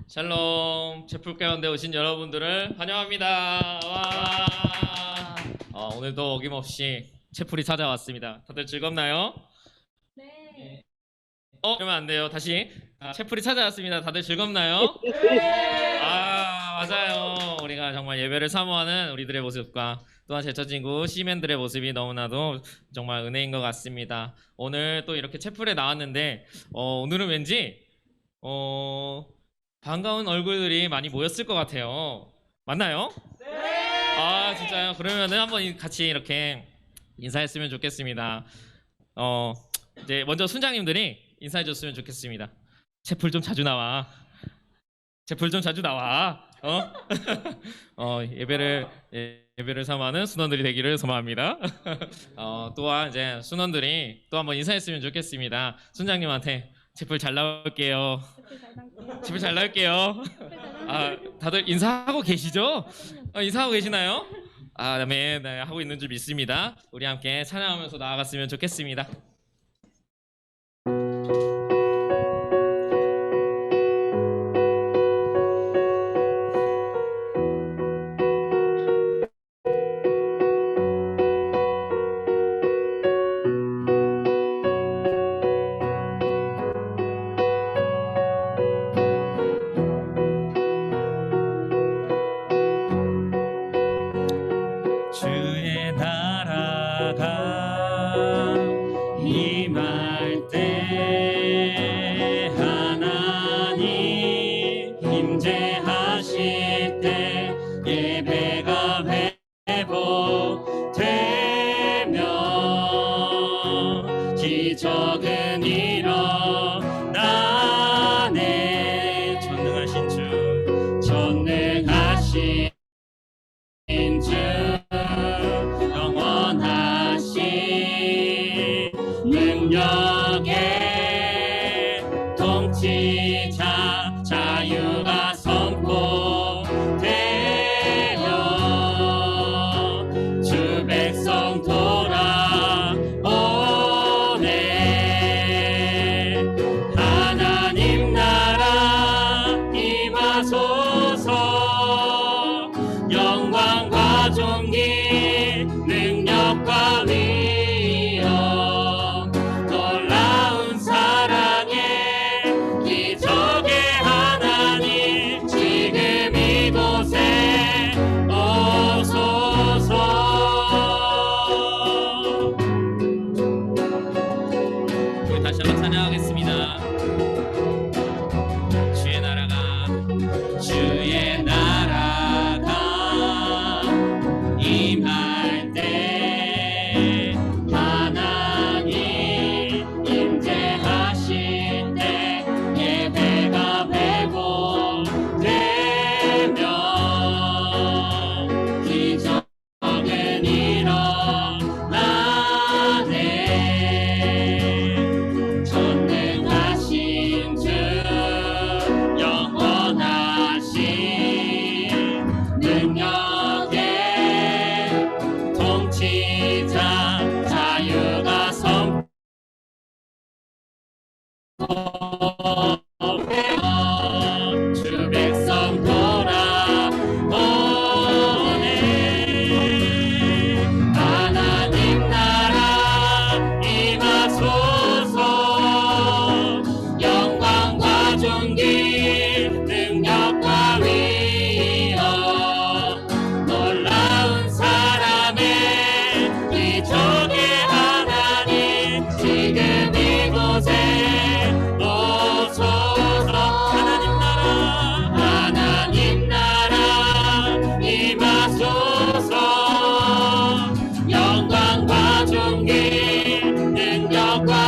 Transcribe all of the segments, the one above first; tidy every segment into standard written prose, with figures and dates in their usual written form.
샬롬 채플 가운데 오신 여러분들을 환영합니다. 와. 오늘도 어김없이 채플이 찾아왔습니다. 다들 즐겁나요? 네. 그러면 안 돼요. 다시. 채플이 찾아왔습니다. 다들 즐겁나요? 네. 맞아요. 우리가 정말 예배를 사모하는 우리들의 모습과 또한 제처 친구 시맨들의 모습이 너무나도 정말 은혜인 것 같습니다. 오늘 또 이렇게 채플에 나왔는데 오늘은 왠지 반가운 얼굴들이 많이 모였을 것 같아요. 맞나요? 네. 진짜요? 그러면은 한번 같이 이렇게 인사했으면 좋겠습니다. 이제 먼저 순장님들이 인사해줬으면 좋겠습니다. 채플 좀 자주 나와. 채플 좀 자주 나와. 예배를 사모하는 순원들이 되기를 소망합니다. 또한 이제 순원들이 또 한번 인사했으면 좋겠습니다. 순장님한테 채플 잘 나올게요. 채플 잘 나올게요. 다들 인사하고 계시죠? 인사하고 계시나요? 네, 하고 있는 줄 믿습니다. 우리 함께 찬양하면서 나아갔으면 좋겠습니다. 주의 나라가 임할 때 하나님 임재하실 때 예배가 회복되며 기적은 일어나네. 전능하신 주 영원하신 능력의 통치자 자유가 선포되어 주 백성 돌아오네. 하나님 나라 임하소서. 영광과 존귀 능력과 위엄 놀라운 사랑의 기적의 하나님 지금 이곳에 오소서. 우리 다시 한번 찬양하겠습니다. 주의 나라가 임할 때 하나님 임재하실 때 예배가 회복되며 기적은 일어나네. 전능하신 주 영원하신 능력의 통치자 자유가 선포되어 주 백성 돌아오네. 하나님 나라 임하소서. 영광과 존귀 능력과 위엄 놀라운 사람의 기적의 하나님 지금 이곳에 오소서. 하나님 나라 임하소서. 영광과 존귀 능력과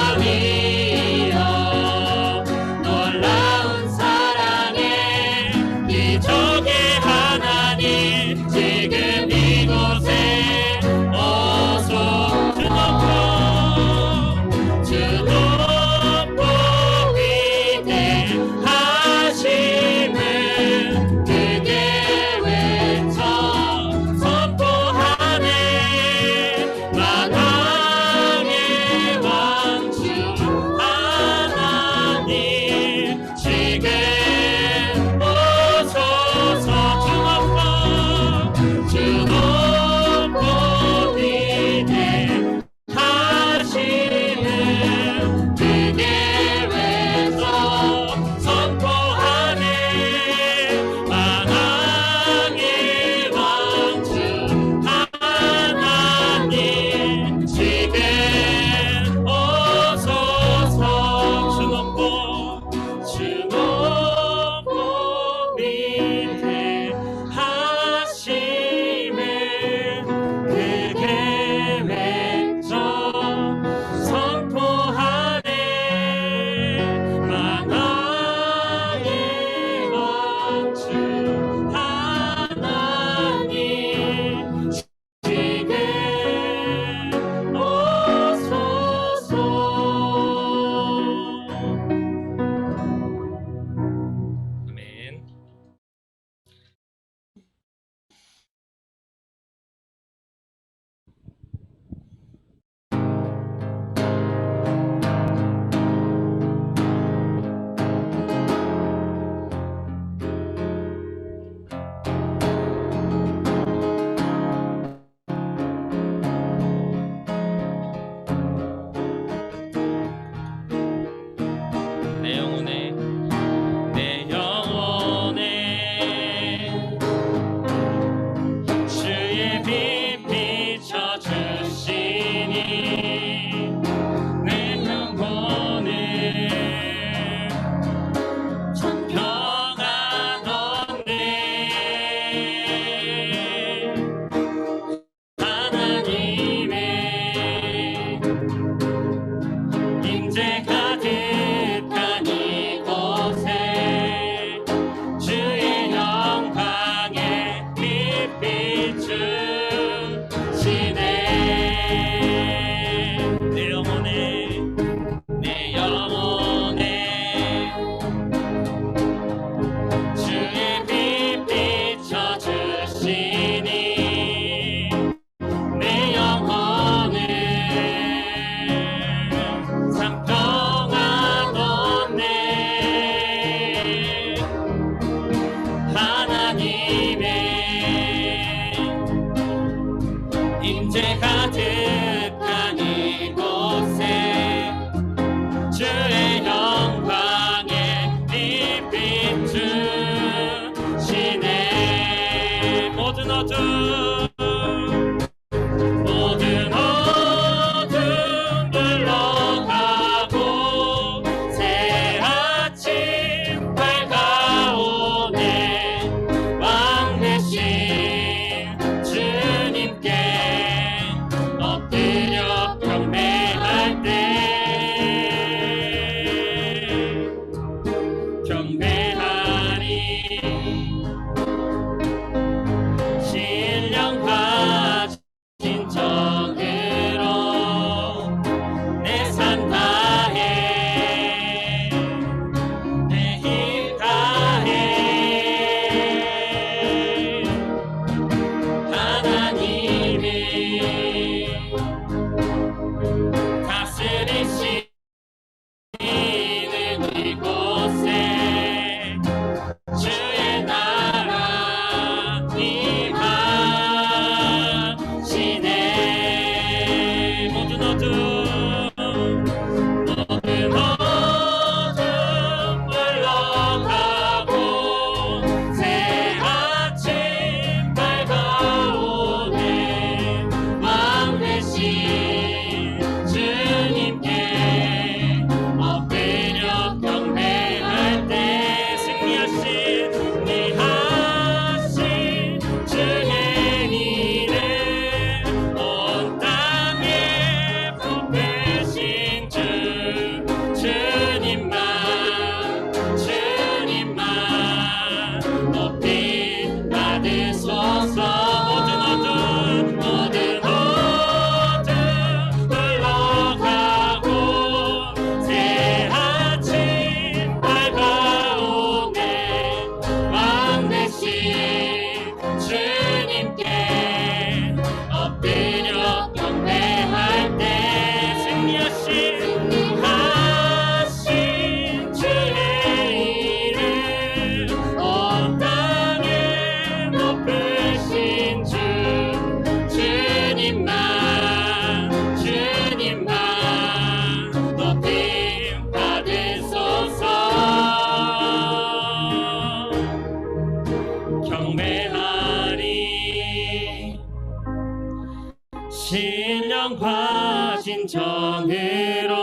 진정으로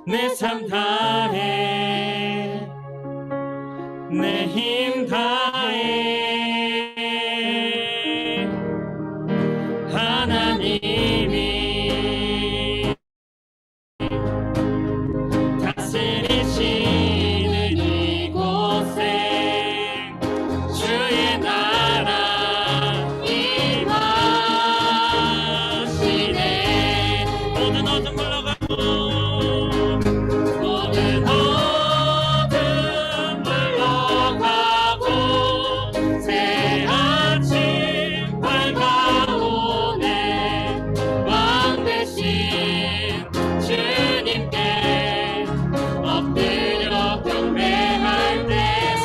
내 삶 다해 내 힘 다해 하나님이 다스리시는 이곳에 주의 나라 임하시네. 모든 어둠 물러가고 모든 어둠 물러가고 새 아침 밝아오네. 왕 되신 주님께 엎드려 경배할 때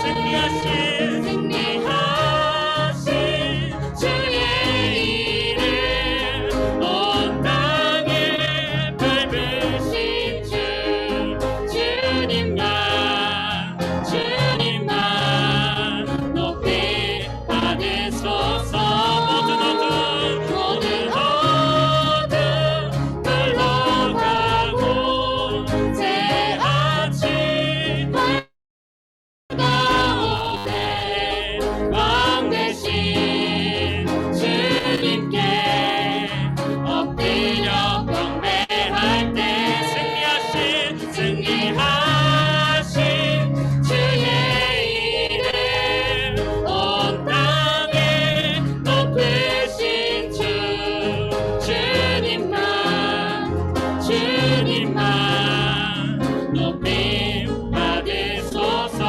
승리하신 주의 이름 온 땅에 밟으신 주님만 높이 받으소서. 모든 어둠 물러가고 새 아침 가운데 왕 되신 주님께 엎드려 경배할 때 승리하신 주의 이름 온 땅에 높으신 주님만 높임 받으소서.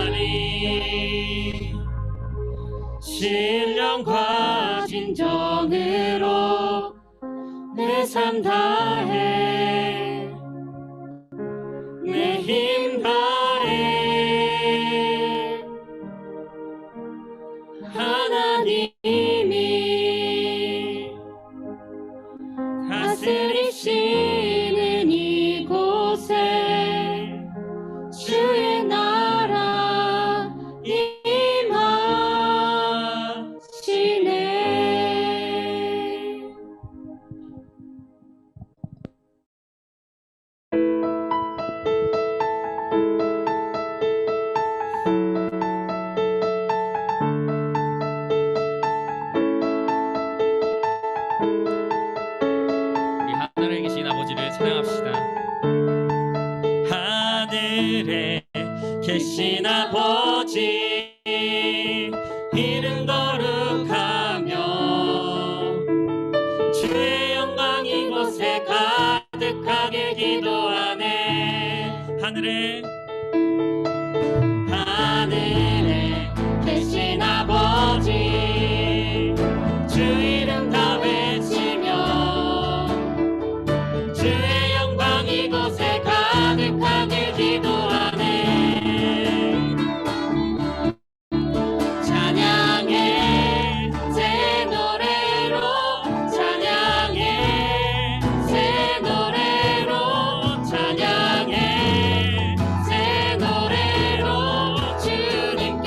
경배하리 신령과 진정으로 내 삶 다해 내 힘 다해 하나님이 다스리시는 이곳에 주의 나라 임하시네. 우리 하늘에 계신 아버지를 찬양합시다. 하늘에 계신 아버지 이름 거룩하며 주의 영광 이곳에 가득하게 기도하네. 하늘에 계신 아버지 주 이름 다 외치며 주의 영광 이곳에 가득하게 기도하네. 찬양해 새 노래로 찬양해 새 노래로 찬양해 새 노래로 주님께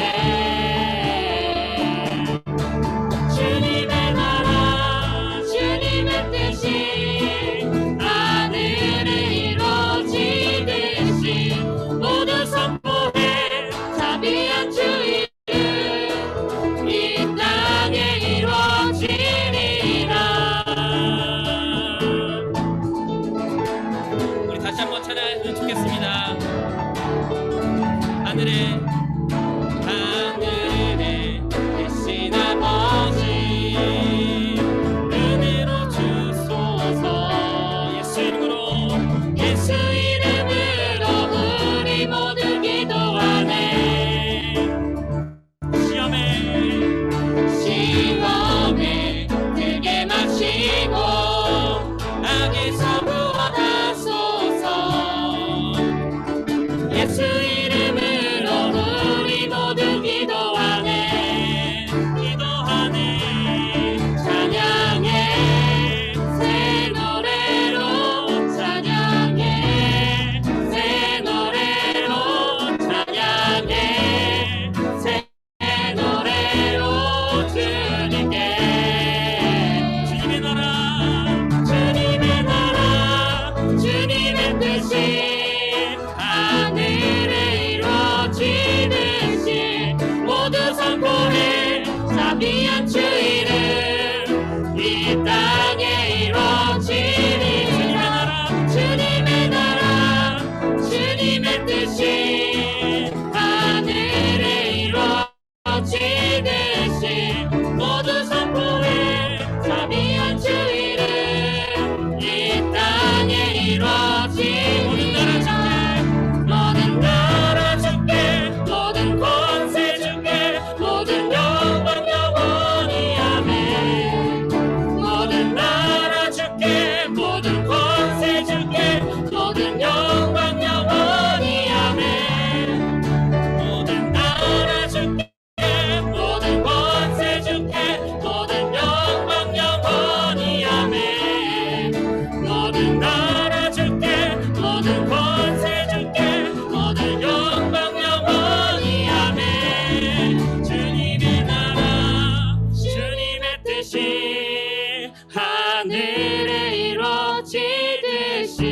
뜻이 하늘에 이루어지듯이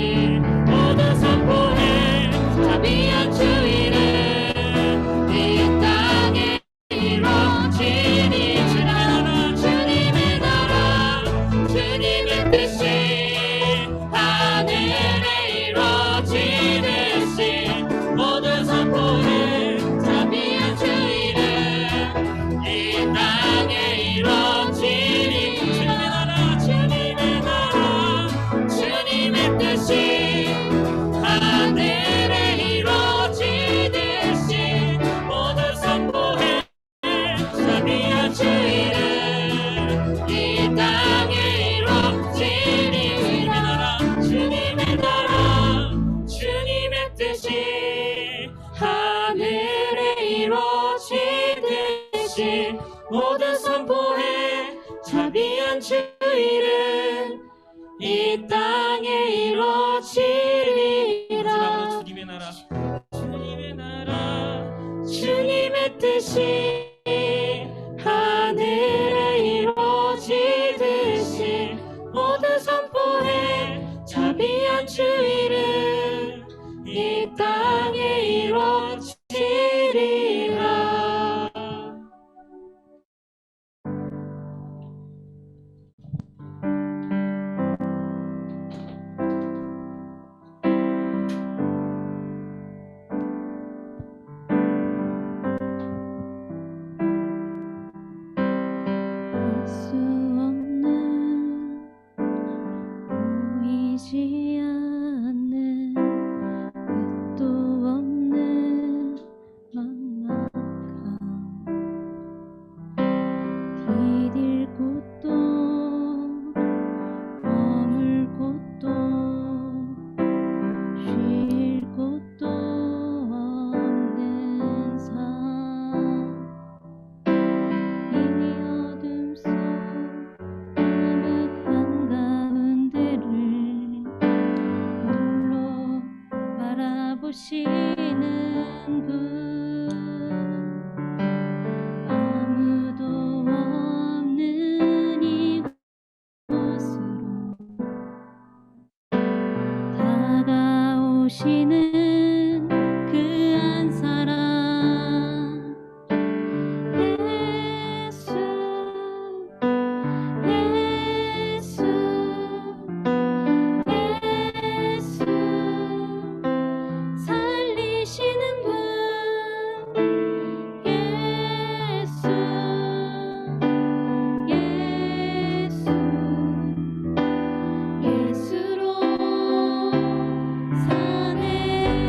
모두 선포해 자비한 주의를 이 땅에 이루어지니 주님의 나라 주님의 뜻이 하늘에 이루어지듯이 모두 선포해 자비한 주의를 이 땅에 이루어지니 주님의 나라 주님의 뜻이 하늘에 이루어지듯이 모두 선포해 자비한 주의를 이 땅에 이루어지니 주님의 나라 주님의 뜻이 하늘에 이루어지듯이 모두 선포해 자비한 주의를 이 땅에 이루어지리라. 주님의 나라 주님의 뜻이 하늘에 이루어지듯이 모두 선포해 자비한 주의를 이 땅에 이루어지리라. 알 수 없는 보이지 않는 끝도 없는 막막함 디딜 곳도 머물 곳도 쉴 곳도 없는 삶 이 어둠 속 음악 한가운데를 홀로 바라보시는 분 아무도 없는 이곳으로 다가오시는 그 한 사람 예수 예수 예수 살리시는 분 예수 예수 예수로 사네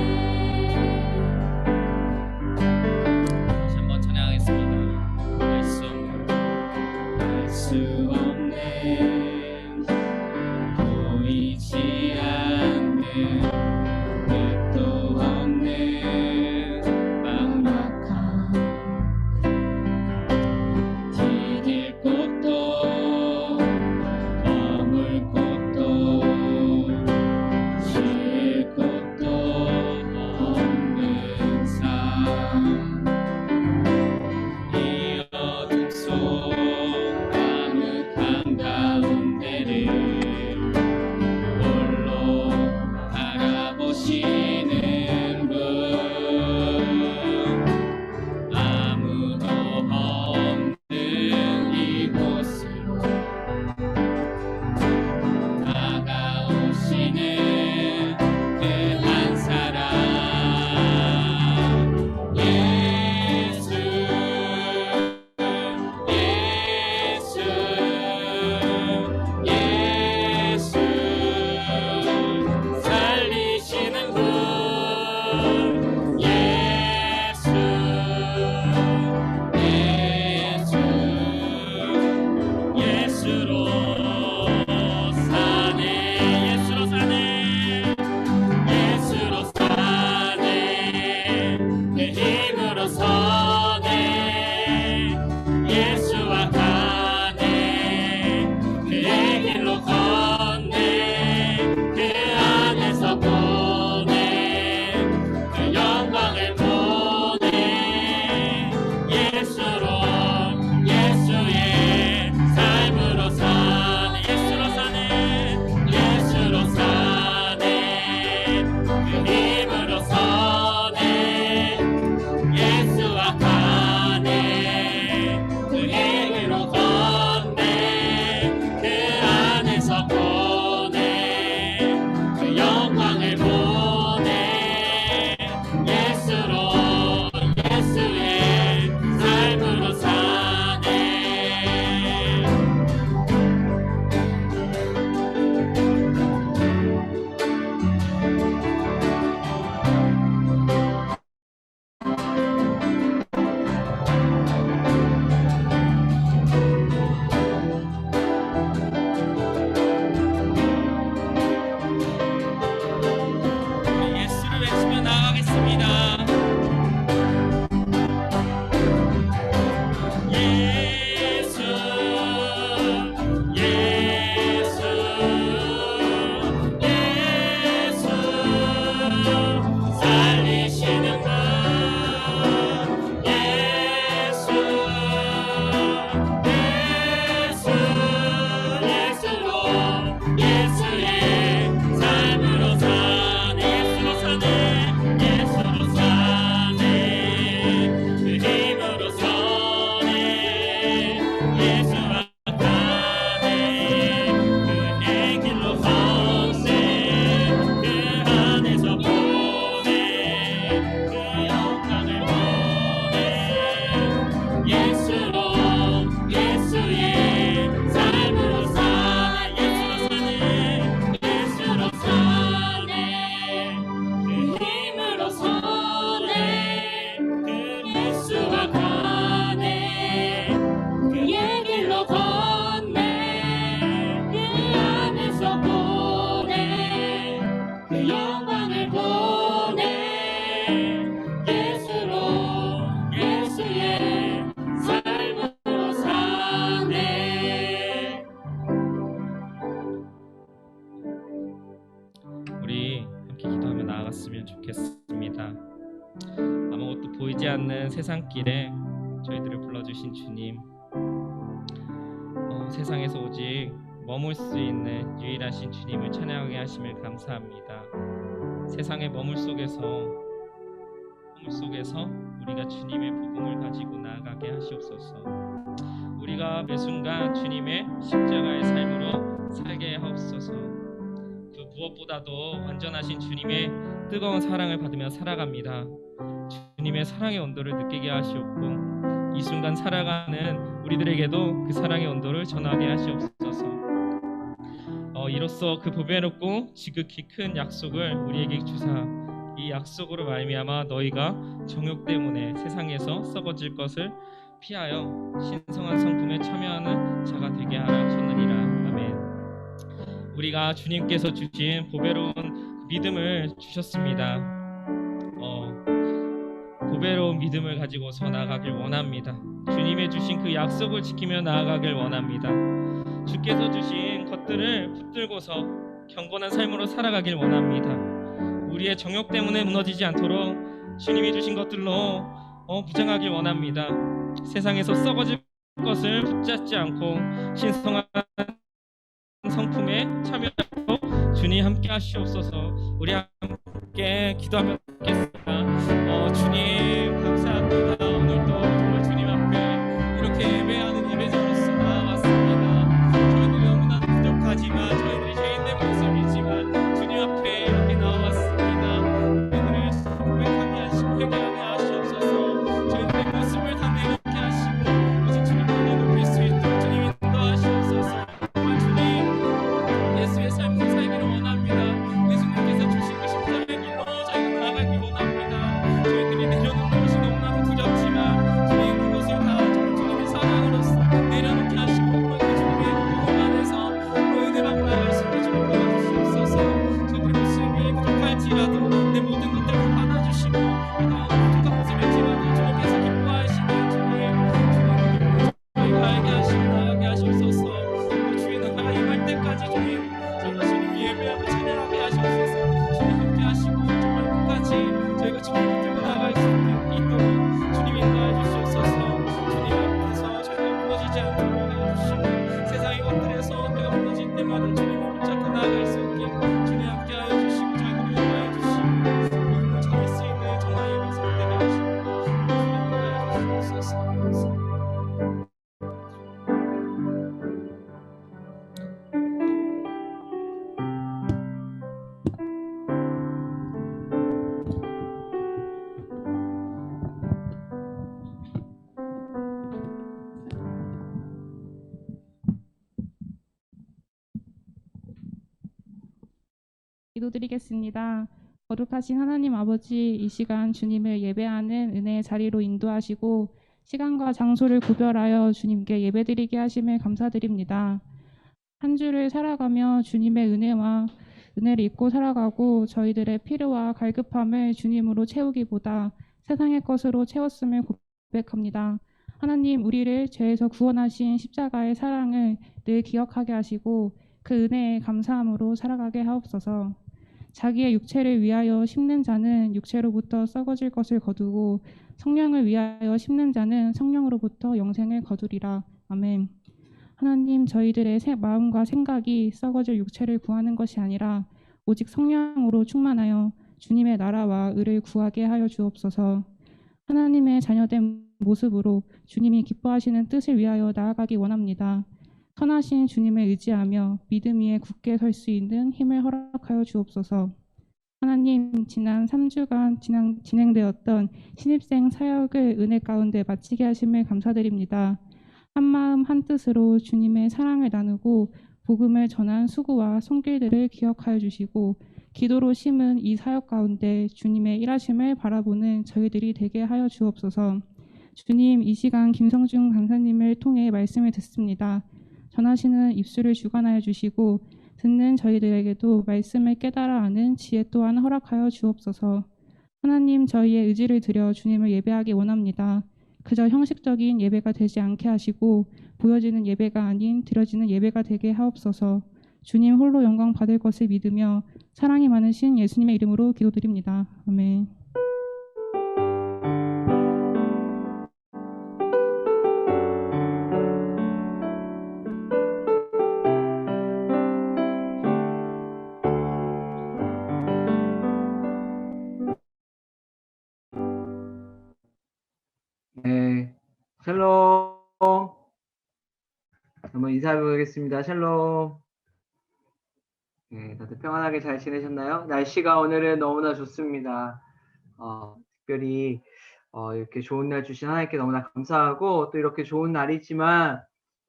주셨으면 좋겠습니다. 아무것도 보이지 않는 세상길에 저희들을 불러주신 주님, 세상에서 오직 머물 수 있는 유일하신 주님을 찬양하게 하심을 감사합니다. 세상의 머물 속에서 우리가 주님의 복음을 가지고 나아가게 하시옵소서. 우리가 매 순간 주님의 십자가의 삶으로 살게 하옵소서. 그 무엇보다도 완전하신 주님의 뜨거운 사랑을 받으며 살아갑니다. 주님의 사랑의 온도를 느끼게 하시옵고 이 순간 살아가는 우리들에게도 그 사랑의 온도를 전하게 하시옵소서. 이로써 그 보배롭고 지극히 큰 약속을 우리에게 주사 이 약속으로 말미암아 너희가 정욕 때문에 세상에서 썩어질 것을 피하여 신성한 성품에 참여하는 자가 되게 하라 하셨느니라. 아멘. 우리가 주님께서 주신 보배로운 믿음을 주셨습니다. 보배로운 믿음을 가지고서 나아가길 원합니다. 주님의 주신 그 약속을 지키며 나아가길 원합니다. 주께서 주신 것들을 붙들고서 경건한 삶으로 살아가길 원합니다. 우리의 정욕 때문에 무너지지 않도록 주님이 주신 것들로 무장하길 원합니다. 세상에서 썩어질 것을 붙잡지 않고 신성한 성품에 참여하고 주님 함께 하시옵소서. 우리 함께 기도하며 듣겠습니다. 주님 감사합니다. 오늘도 정말 주님 앞에 이렇게 예배하는 예배자로서 나와왔습니다. 저희들이 너무나 부족하지만 저희들이 죄인된 모습이지만 주님 앞에 이렇게 나와왔습니다. 저희들을 고백하게 하시고 회개하게 하시옵소서. 저희들의 모습을 다 내놓게 하시고 오직 주님만을 높일 수 있도록 주님 인도하시옵소서. 정말 주님 예수의 삶을 살기를 원합니다. 예수님께서 주신 그 십자가의 길로 저희가 나아가기 원합니다. 저희들이 내려놓는 것이 너무나도 두렵지만 주님 그것을 다 주님의 사랑으로서 내려놓게 하시고 그 주님의 복음 안에서 너희들 앞에 나갈 수 있게 주님 도와주시옵소서. 저희들의 모습이 부족할지라도 내 모든 것들을 받아주시고 부족한 모습일지라도 주님께서 기뻐하시는 주님 저희가 알게 하시고 나가게 하시옵소서. 주의 나라가 임할 때까지 주님 저희가 주님 예배하고 찬양하게 하시옵소서. 주님 함께 하시고 정말 끝까지 저희가 주님을 들고 나갈 수 있도록 주님 인도해 주시옵소서. 주님 앞에서 저희가 무너지지 않도록 해주시고 세상의 것들에서 내가 무너질 때마다 주님을 붙잡고 나아갈 수 있게 주님 함께 하여 주시고 저희들을 인도해 주시고 믿음을 전할 수 있는 정말 예배 선대가 하시고 주님 인도해 주시옵소서. 기도드리겠습니다. 거룩하신 하나님 아버지, 이 시간 주님을 예배하는 은혜의 자리로 인도하시고 시간과 장소를 구별하여 주님께 예배드리게 하심을 감사드립니다. 한 주를 살아가며 주님의 은혜를 잊고 살아가고 저희들의 필요와 갈급함을 주님으로 채우기보다 세상의 것으로 채웠음을 고백합니다. 하나님, 우리를 죄에서 구원하신 십자가의 사랑을 늘 기억하게 하시고 그 은혜에 감사함으로 살아가게 하옵소서. 자기의 육체를 위하여 심는 자는 육체로부터 썩어질 것을 거두고 성령을 위하여 심는 자는 성령으로부터 영생을 거두리라. 아멘. 하나님, 저희들의 마음과 생각이 썩어질 육체를 구하는 것이 아니라 오직 성령으로 충만하여 주님의 나라와 의를 구하게 하여 주옵소서. 하나님의 자녀된 모습으로 주님이 기뻐하시는 뜻을 위하여 나아가기 원합니다. 선하신 주님을 의지하며 믿음 위에 굳게 설 수 있는 힘을 허락하여 주옵소서. 하나님, 지난 3주간 진행되었던 신입생 사역을 은혜 가운데 마치게 하심을 감사드립니다. 한마음 한뜻으로 주님의 사랑을 나누고 복음을 전한 수고와 손길들을 기억하여 주시고 기도로 심은 이 사역 가운데 주님의 일하심을 바라보는 저희들이 되게 하여 주옵소서. 주님, 이 시간 김성준 강사님을 통해 말씀을 듣습니다. 전하시는 입술을 주관하여 주시고 듣는 저희들에게도 말씀을 깨달아 아는 지혜 또한 허락하여 주옵소서. 하나님, 저희의 의지를 드려 주님을 예배하기 원합니다. 그저 형식적인 예배가 되지 않게 하시고 보여지는 예배가 아닌 드려지는 예배가 되게 하옵소서. 주님 홀로 영광 받을 것을 믿으며 사랑이 많으신 예수님의 이름으로 기도드립니다. 아멘. 네, 샬롬. 한번 인사해 보겠습니다. 샬롬. 네, 다들 평안하게 잘 지내셨나요? 날씨가 오늘은 너무나 좋습니다. 특별히 이렇게 좋은 날 주신 하나님께 너무나 감사하고, 또 이렇게 좋은 날이지만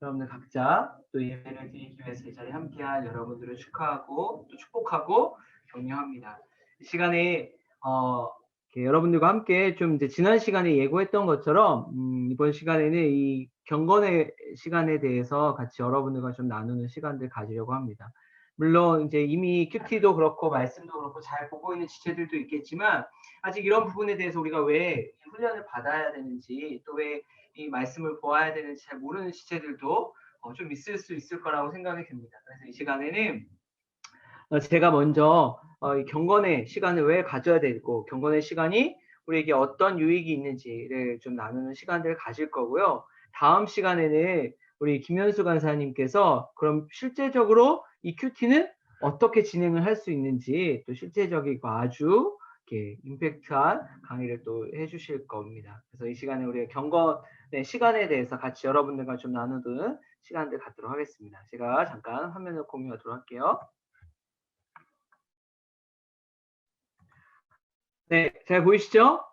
여러분들 각자 또 예배를 드리기 위해서 이 자리에 함께한 여러분들을 축하하고 또 축복하고 격려합니다. 이 시간에 이렇게 여러분들과 함께 좀 이제 지난 시간에 예고했던 것처럼 이번 시간에는 이 경건의 시간에 대해서 같이 여러분들과 좀 나누는 시간들 가지려고 합니다. 물론 이제 이미 큐티도 그렇고 말씀도 그렇고 잘 보고 있는 지체들도 있겠지만, 아직 이런 부분에 대해서 우리가 왜 훈련을 받아야 되는지, 또 왜 이 말씀을 보아야 되는지 잘 모르는 지체들도 좀 있을 수 있을 거라고 생각이 듭니다. 그래서 이 시간에는 제가 먼저 이 경건의 시간을 왜 가져야 되고, 경건의 시간이 우리에게 어떤 유익이 있는지를 좀 나누는 시간들을 가질 거고요. 다음 시간에는 우리 김현수 간사님께서 그럼 실제적으로 이 큐티는 어떻게 진행을 할 수 있는지, 또 실제적이고 아주 이렇게 임팩트한 강의를 또 해주실 겁니다. 그래서 이 시간에 우리가 경건의 시간에 대해서 같이 여러분들과 좀 나누는 시간들 갖도록 하겠습니다. 제가 잠깐 화면을 공유하도록 할게요. 네, 잘 보이시죠?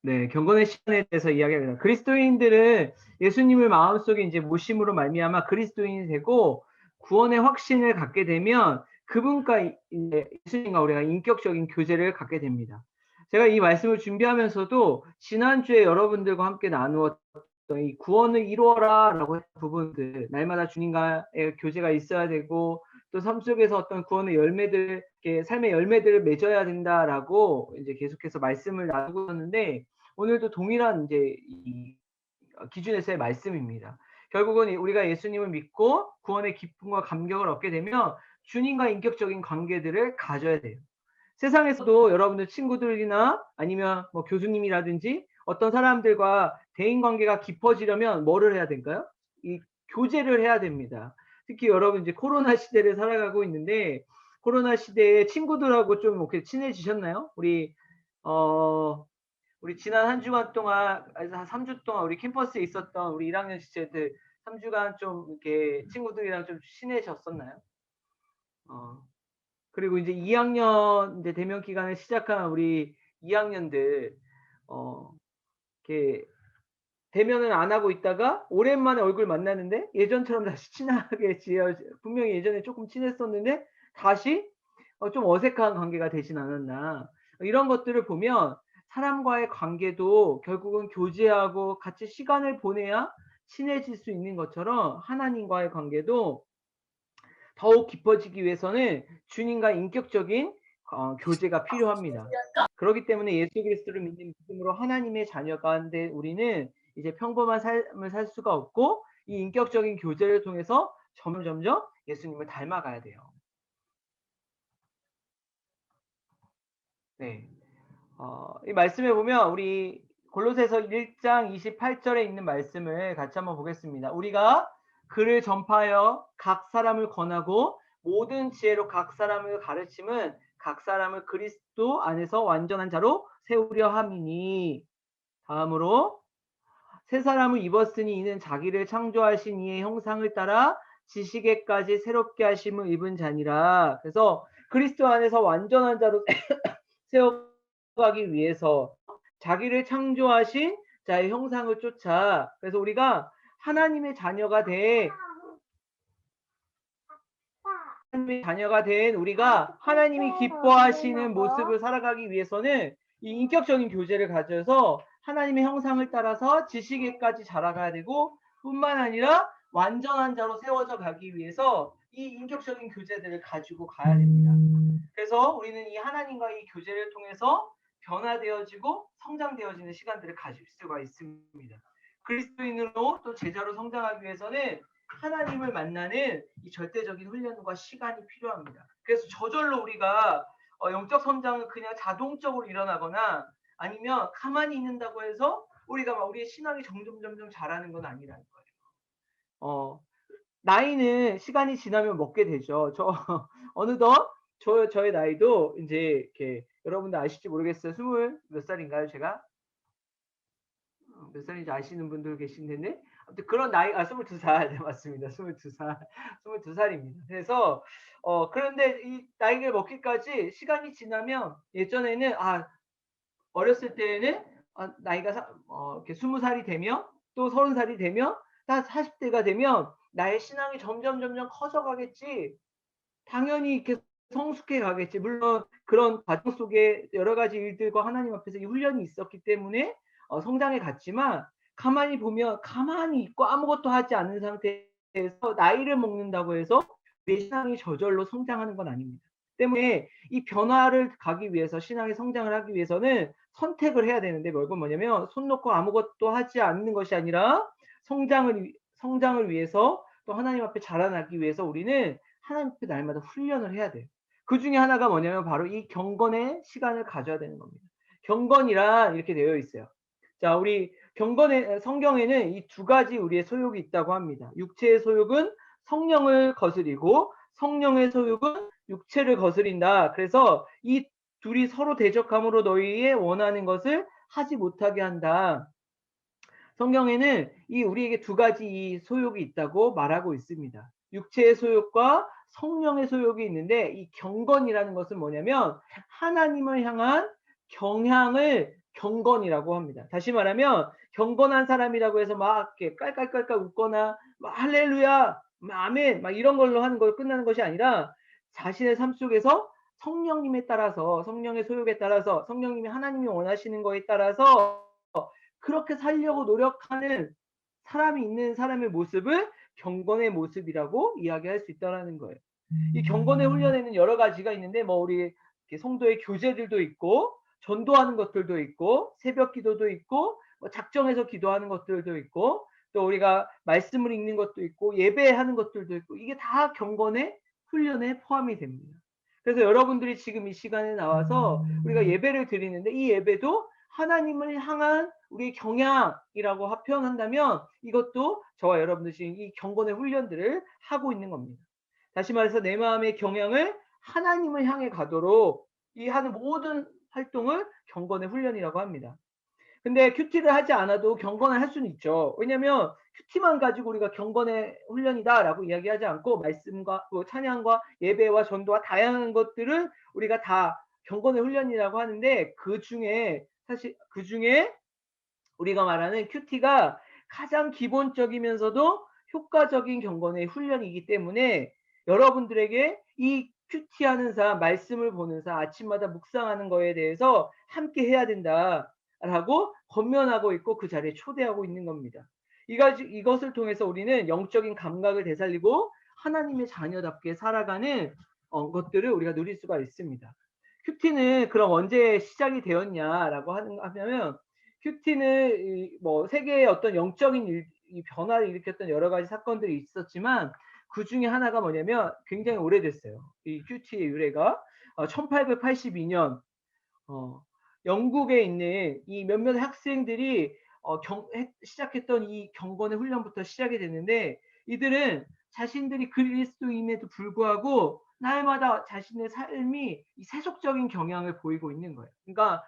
네, 경건의 시간에 대해서 이야기합니다. 그리스도인들은 예수님을 마음속에 이제 모심으로 말미암아 그리스도인이 되고 구원의 확신을 갖게 되면 그분과 이제 예수님과 우리가 인격적인 교제를 갖게 됩니다. 제가 이 말씀을 준비하면서도 지난주에 여러분들과 함께 나누었던 이 구원을 이루어라라고 했던 부분들, 날마다 주님과의 교제가 있어야 되고 또 삶 속에서 어떤 구원의 열매들, 삶의 열매들을 맺어야 된다라고 이제 계속해서 말씀을 나누고 있는데, 오늘도 동일한 이제 이 기준에서의 말씀입니다. 결국은 우리가 예수님을 믿고 구원의 기쁨과 감격을 얻게 되면 주님과 인격적인 관계들을 가져야 돼요. 세상에서도 여러분들 친구들이나 아니면 뭐 교수님이라든지 어떤 사람들과 대인 관계가 깊어지려면 뭐를 해야 될까요? 이 교제를 해야 됩니다. 특히 여러분 이제 코로나 시대를 살아가고 있는데, 코로나 시대에 친구들하고 좀 이렇게 친해지셨나요? 우리 지난 한 주간 동안, 한 3주 동안 우리 캠퍼스에 있었던 우리 1학년 지체들 3주간 좀 이렇게 친구들이랑 좀 친해졌었나요? 그리고 이제 2학년 이제 대면 기간을 시작한 우리 2학년들 이렇게 대면을 안 하고 있다가 오랜만에 얼굴 만나는데 예전처럼 다시 친하게 지어, 분명히 예전에 조금 친했었는데 다시 좀 어색한 관계가 되진 않았나, 이런 것들을 보면 사람과의 관계도 결국은 교제하고 같이 시간을 보내야 친해질 수 있는 것처럼 하나님과의 관계도 더욱 깊어지기 위해서는 주님과 인격적인 교제가 필요합니다. 그렇기 때문에 예수 그리스도를 믿는 믿음으로 하나님의 자녀가 된 우리는 이제 평범한 삶을 살 수가 없고, 이 인격적인 교제를 통해서 점점 예수님을 닮아가야 돼요. 네, 이 말씀에 보면 우리 골로새서 1장 28절에 있는 말씀을 같이 한번 보겠습니다. 우리가 그를 전파하여 각 사람을 권하고 모든 지혜로 각 사람을 가르침은 각 사람을 그리스도 안에서 완전한 자로 세우려 함이니, 다음으로 새 사람을 입었으니 이는 자기를 창조하신 이의 형상을 따라 지식에까지 새롭게 하심을 입은 자니라. 그래서 그리스도 안에서 완전한 자로 세워가기 위해서 자기를 창조하신 자의 형상을 쫓아, 그래서 우리가 하나님의 자녀가 된 우리가 하나님이 기뻐하시는 모습을 살아가기 위해서는 이 인격적인 교제를 가져서 하나님의 형상을 따라서 지식에까지 자라가야 되고, 뿐만 아니라 완전한 자로 세워져 가기 위해서 이 인격적인 교제들을 가지고 가야 됩니다. 그래서 우리는 이 하나님과 이 교제를 통해서 변화되어지고 성장되어지는 시간들을 가질 수가 있습니다. 그리스도인으로 또 제자로 성장하기 위해서는 하나님을 만나는 이 절대적인 훈련과 시간이 필요합니다. 그래서 저절로 우리가 영적 성장은 그냥 자동적으로 일어나거나 아니면 가만히 있는다고 해서 우리가 막 우리의 신앙이 점점 자라는 건 아니라는 거예요. 나이는 시간이 지나면 먹게 되죠. 저 어느덧 저의 나이도 이제 이렇게 여러분들 아실지 모르겠어요. 20 몇 살인가요, 제가? 몇 살인지 아시는 분들 계신 텐데 아무튼 그런 나이 22살 네, 맞습니다. 22살 22살입니다. 그래서 그런데 이 나이를 먹기까지 시간이 지나면 예전에는 어렸을 때는 나이가 이렇게 20살이 되면 또 30살이 되면 다 40대가 되면 나의 신앙이 점점 커져가겠지. 당연히 이렇게 성숙해 가겠지. 물론 그런 과정 속에 여러 가지 일들과 하나님 앞에서 이 훈련이 있었기 때문에 성장해 갔지만 가만히 보면 가만히 있고 아무것도 하지 않는 상태에서 나이를 먹는다고 해서 내 신앙이 저절로 성장하는 건 아닙니다. 때문에 이 변화를 가기 위해서 신앙의 성장을 하기 위해서는 선택을 해야 되는데 뭐냐면 손 놓고 아무것도 하지 않는 것이 아니라 성장을 위해서 또 하나님 앞에 자라나기 위해서 우리는 하나님 앞에 날마다 훈련을 해야 돼요. 그 중에 하나가 뭐냐면 바로 이 경건의 시간을 가져야 되는 겁니다. 경건이란 이렇게 되어 있어요. 자, 우리 경건의 성경에는 이 두 가지 우리의 소욕이 있다고 합니다. 육체의 소욕은 성령을 거스리고 성령의 소욕은 육체를 거스린다. 그래서 이 둘이 서로 대적함으로 너희의 원하는 것을 하지 못하게 한다. 성경에는 이 우리에게 두 가지 이 소욕이 있다고 말하고 있습니다. 육체의 소욕과 성령의 소욕이 있는데 이 경건이라는 것은 뭐냐면 하나님을 향한 경향을 경건이라고 합니다. 다시 말하면 경건한 사람이라고 해서 막 이렇게 깔깔깔깔 웃거나 막 할렐루야, 막 아멘, 막 이런 걸로 하는 걸 끝나는 것이 아니라 자신의 삶 속에서 성령님에 따라서 성령의 소욕에 따라서 성령님이 하나님이 원하시는 거에 따라서 그렇게 살려고 노력하는 사람이 있는 사람의 모습을 경건의 모습이라고 이야기할 수 있다라는 거예요. 이 경건의 훈련에는 여러 가지가 있는데 뭐 우리 성도의 교제들도 있고 전도하는 것들도 있고 새벽 기도도 있고 뭐 작정해서 기도하는 것들도 있고 또 우리가 말씀을 읽는 것도 있고 예배하는 것들도 있고 이게 다 경건의 훈련에 포함이 됩니다. 그래서 여러분들이 지금 이 시간에 나와서 우리가 예배를 드리는데 이 예배도 하나님을 향한 우리의 경향이라고 표현한다면 이것도 저와 여러분들 지금 이 경건의 훈련들을 하고 있는 겁니다. 다시 말해서 내 마음의 경향을 하나님을 향해 가도록 이 하는 모든 활동을 경건의 훈련이라고 합니다. 근데 큐티를 하지 않아도 경건을 할 수는 있죠. 왜냐하면 큐티만 가지고 우리가 경건의 훈련이다라고 이야기하지 않고 말씀과 찬양과 예배와 전도와 다양한 것들을 우리가 다 경건의 훈련이라고 하는데 사실 그 중에 우리가 말하는 큐티가 가장 기본적이면서도 효과적인 경건의 훈련이기 때문에 여러분들에게 이 큐티하는 삶, 말씀을 보는 삶, 아침마다 묵상하는 거에 대해서 함께 해야 된다라고 권면하고 있고 그 자리에 초대하고 있는 겁니다. 이것을 통해서 우리는 영적인 감각을 되살리고 하나님의 자녀답게 살아가는 것들을 우리가 누릴 수가 있습니다. 큐티는 그럼 언제 시작이 되었냐라고 하면 큐티는 뭐 세계의 어떤 영적인 이 변화를 일으켰던 여러 가지 사건들이 있었지만 그 중에 하나가 뭐냐면 굉장히 오래됐어요. 이 큐티의 유래가 1882년 영국에 있는 이 몇몇 학생들이 시작했던 이 경건의 훈련부터 시작이 됐는데 이들은 자신들이 그리스도임에도 불구하고 날마다 자신의 삶이 이 세속적인 경향을 보이고 있는 거예요. 그러니까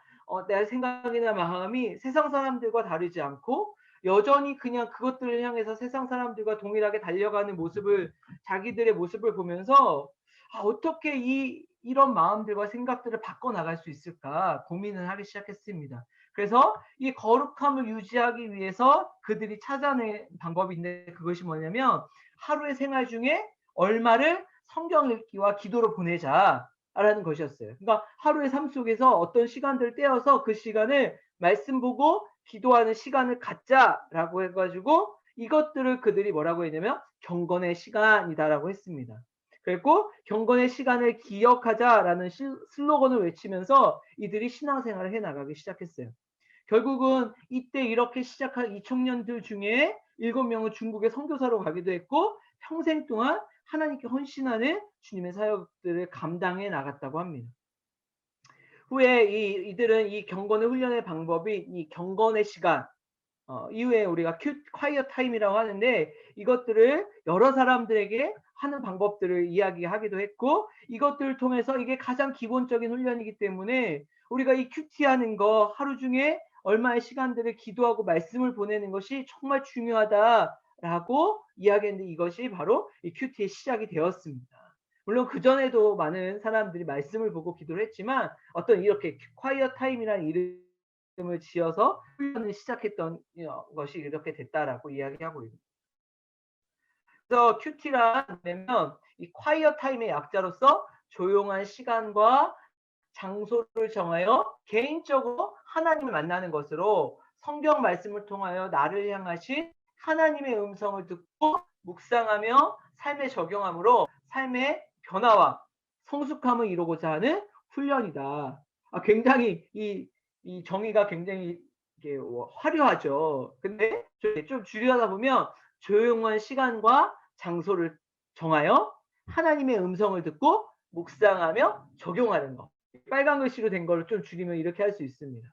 내 생각이나 마음이 세상 사람들과 다르지 않고 여전히 그냥 그것들을 향해서 세상 사람들과 동일하게 달려가는 모습을 자기들의 모습을 보면서 어떻게 이런 마음들과 생각들을 바꿔나갈 수 있을까 고민을 하기 시작했습니다. 그래서 이 거룩함을 유지하기 위해서 그들이 찾아낸 방법인데 그것이 뭐냐면 하루의 생활 중에 얼마를 성경 읽기와 기도로 보내자라는 것이었어요. 그러니까 하루의 삶 속에서 어떤 시간들을 떼어서 그 시간을 말씀 보고 기도하는 시간을 갖자라고 해가지고 이것들을 그들이 뭐라고 했냐면 경건의 시간이다라고 했습니다. 그리고 경건의 시간을 기억하자라는 슬로건을 외치면서 이들이 신앙생활을 해나가기 시작했어요. 결국은 이때 이렇게 시작한 이 청년들 중에 7명은 중국에 선교사로 가기도 했고 평생 동안 하나님께 헌신하는 주님의 사역들을 감당해 나갔다고 합니다. 후에 이들은 이 경건의 훈련의 방법이 이 경건의 시간, 이후에 우리가 quiet 타임이라고 하는데 이것들을 여러 사람들에게 하는 방법들을 이야기하기도 했고 이것들을 통해서 이게 가장 기본적인 훈련이기 때문에 우리가 이 큐티하는 거 하루 중에 얼마의 시간들을 기도하고 말씀을 보내는 것이 정말 중요하다라고 이야기했는데 이것이 바로 이 큐티의 시작이 되었습니다. 물론 그전에도 많은 사람들이 말씀을 보고 기도를 했지만 어떤 이렇게 quiet 타임이라는 이름을 지어서 훈련을 시작했던 것이 이렇게 됐다라고 이야기하고 있습니다. 그래서 큐티라면 이 quiet 타임의 약자로서 조용한 시간과 장소를 정하여 개인적으로 하나님을 만나는 것으로 성경 말씀을 통하여 나를 향하신 하나님의 음성을 듣고 묵상하며 삶에 적용함으로 삶의 변화와 성숙함을 이루고자 하는 훈련이다. 굉장히 이 정의가 굉장히 화려하죠. 근데 좀 줄여다 보면 조용한 시간과 장소를 정하여 하나님의 음성을 듣고 묵상하며 적용하는 것. 빨간 글씨로 된 거를 좀 줄이면 이렇게 할 수 있습니다.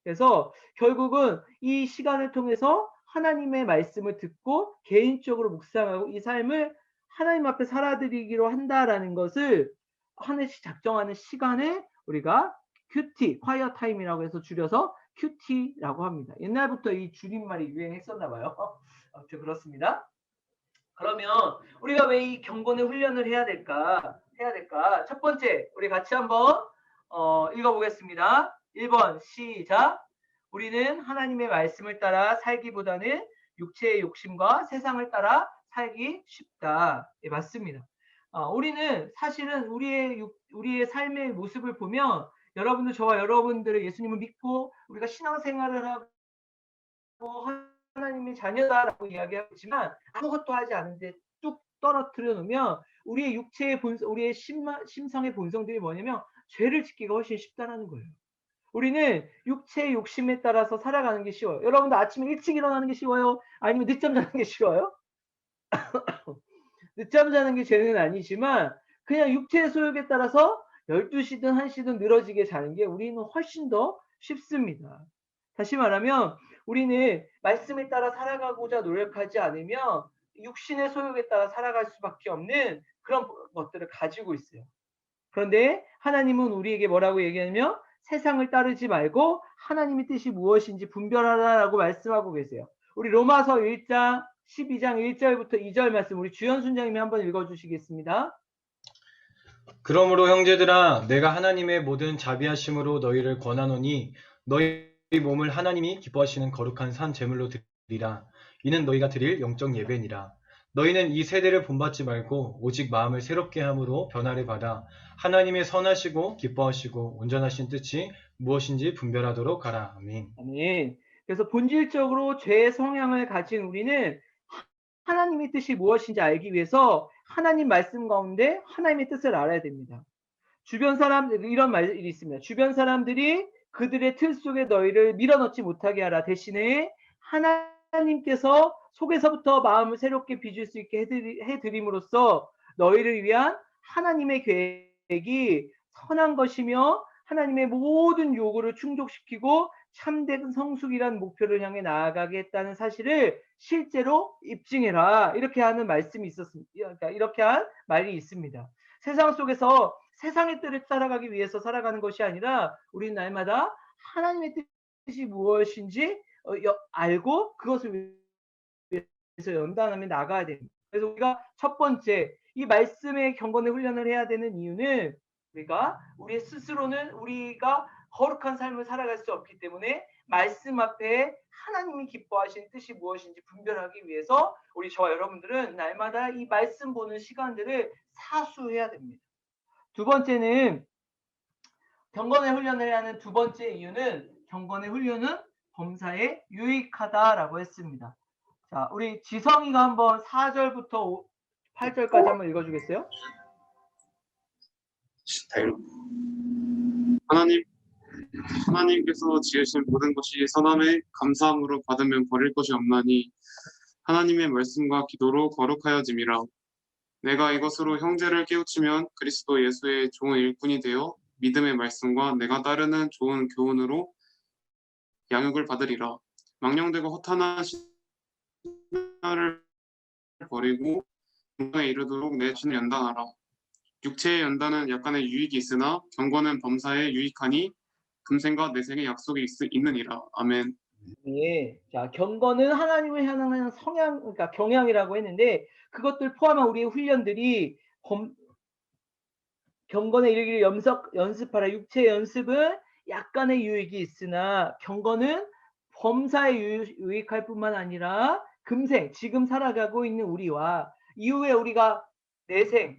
그래서 결국은 이 시간을 통해서 하나님의 말씀을 듣고 개인적으로 묵상하고 이 삶을 하나님 앞에 살아드리기로 한다라는 것을 하나씩 작정하는 시간에 우리가 큐티, quiet 타임이라고 해서 줄여서 큐티라고 합니다. 옛날부터 이 줄임말이 유행했었나 봐요. 아무튼 그렇습니다. 그러면 우리가 왜 이 경건의 훈련을 해야 될까? 첫 번째, 우리 같이 한번 읽어보겠습니다. 1번 시작. 우리는 하나님의 말씀을 따라 살기보다는 육체의 욕심과 세상을 따라 살기 쉽다. 예, 맞습니다. 우리는 사실은 우리의 삶의 모습을 보면 여러분들 저와 여러분들의 예수님을 믿고 우리가 신앙생활을 하고 하나님의 자녀다라고 이야기하지만 아무것도 하지 않은데 뚝 떨어뜨려 놓으면 우리의 육체의 본성, 우리의 심성의 본성들이 뭐냐면 죄를 짓기가 훨씬 쉽다라는 거예요. 우리는 육체의 욕심에 따라서 살아가는 게 쉬워요. 여러분들 아침에 일찍 일어나는 게 쉬워요? 아니면 늦잠 자는 게 쉬워요? 늦잠 자는 게 죄는 아니지만 그냥 육체의 소욕에 따라서 12시든 1시든 늘어지게 자는 게 우리는 훨씬 더 쉽습니다. 다시 말하면 우리는 말씀에 따라 살아가고자 노력하지 않으면 육신의 소욕에 따라 살아갈 수밖에 없는 그런 것들을 가지고 있어요. 그런데 하나님은 우리에게 뭐라고 얘기하냐면 세상을 따르지 말고 하나님의 뜻이 무엇인지 분별하라라고 말씀하고 계세요. 우리 로마서 1장 12장 1절부터 2절 말씀 우리 주연 순장님이 한번 읽어주시겠습니다. 그러므로 형제들아 내가 하나님의 모든 자비하심으로 너희를 권하노니 너희 몸을 하나님이 기뻐하시는 거룩한 산 제물로 드리라. 이는 너희가 드릴 영적 예배니라. 너희는 이 세대를 본받지 말고 오직 마음을 새롭게 함으로 변화를 받아 하나님의 선하시고 기뻐하시고 온전하신 뜻이 무엇인지 분별하도록 하라. 아멘. 아멘. 그래서 본질적으로 죄의 성향을 가진 우리는 하나님의 뜻이 무엇인지 알기 위해서 하나님 말씀 가운데 하나님의 뜻을 알아야 됩니다. 주변 사람들 이런 말이 있습니다. 주변 사람들이 그들의 틀 속에 너희를 밀어넣지 못하게 하라. 대신에 하나님께서 속에서부터 마음을 새롭게 빚을 수 있게 해드림으로써 너희를 위한 하나님의 계획이 선한 것이며 하나님의 모든 요구를 충족시키고 참된 성숙이란 목표를 향해 나아가게 했다는 사실을 실제로 입증해라. 이렇게 하는 말씀이 있었습니다. 그러니까 이렇게 한 말이 있습니다. 세상 속에서 세상의 뜻을 따라가기 위해서 살아가는 것이 아니라 우리는 날마다 하나님의 뜻이 무엇인지 알고 그것을 위해서 연단하며 나가야 됩니다. 그래서 우리가 첫 번째 이 말씀의 경건의 훈련을 해야 되는 이유는 우리가 우리 스스로는 우리가 거룩한 삶을 살아갈 수 없기 때문에 말씀 앞에 하나님이 기뻐하시는 뜻이 무엇인지 분별하기 위해서 우리 저와 여러분들은 날마다 이 말씀 보는 시간들을 사수해야 됩니다. 두 번째는 경건의 훈련을 해야 하는 두 번째 이유는 경건의 훈련은 범사에 유익하다라고 했습니다. 자, 우리 지성이가 한번 4절부터 8절까지 한번 읽어주겠어요? 하나님께서 지으신 모든 것이 선함에 감사함으로 받으면 버릴 것이 없나니 하나님의 말씀과 기도로 거룩하여짐이라. 내가 이것으로 형제를 깨우치면 그리스도 예수의 좋은 일꾼이 되어 믿음의 말씀과 내가 따르는 좋은 교훈으로 양육을 받으리라. 망령되고 허탄한 신화를 버리고 건강에 이르도록 내 주를 연단하라. 육체의 연단은 약간의 유익이 있으나 경건은 범사에 유익하니 금생과 내생의 약속이 있느니라. 아멘. 예. 자, 경건은 하나님을 향하는 성향, 그러니까 경향이라고 했는데 그것들 포함한 우리의 훈련들이 경건에 이르기를 연습하라. 육체의 연습은 약간의 유익이 있으나 경건은 범사에 유익할 뿐만 아니라 금생, 지금 살아가고 있는 우리와 이후에 우리가 내생,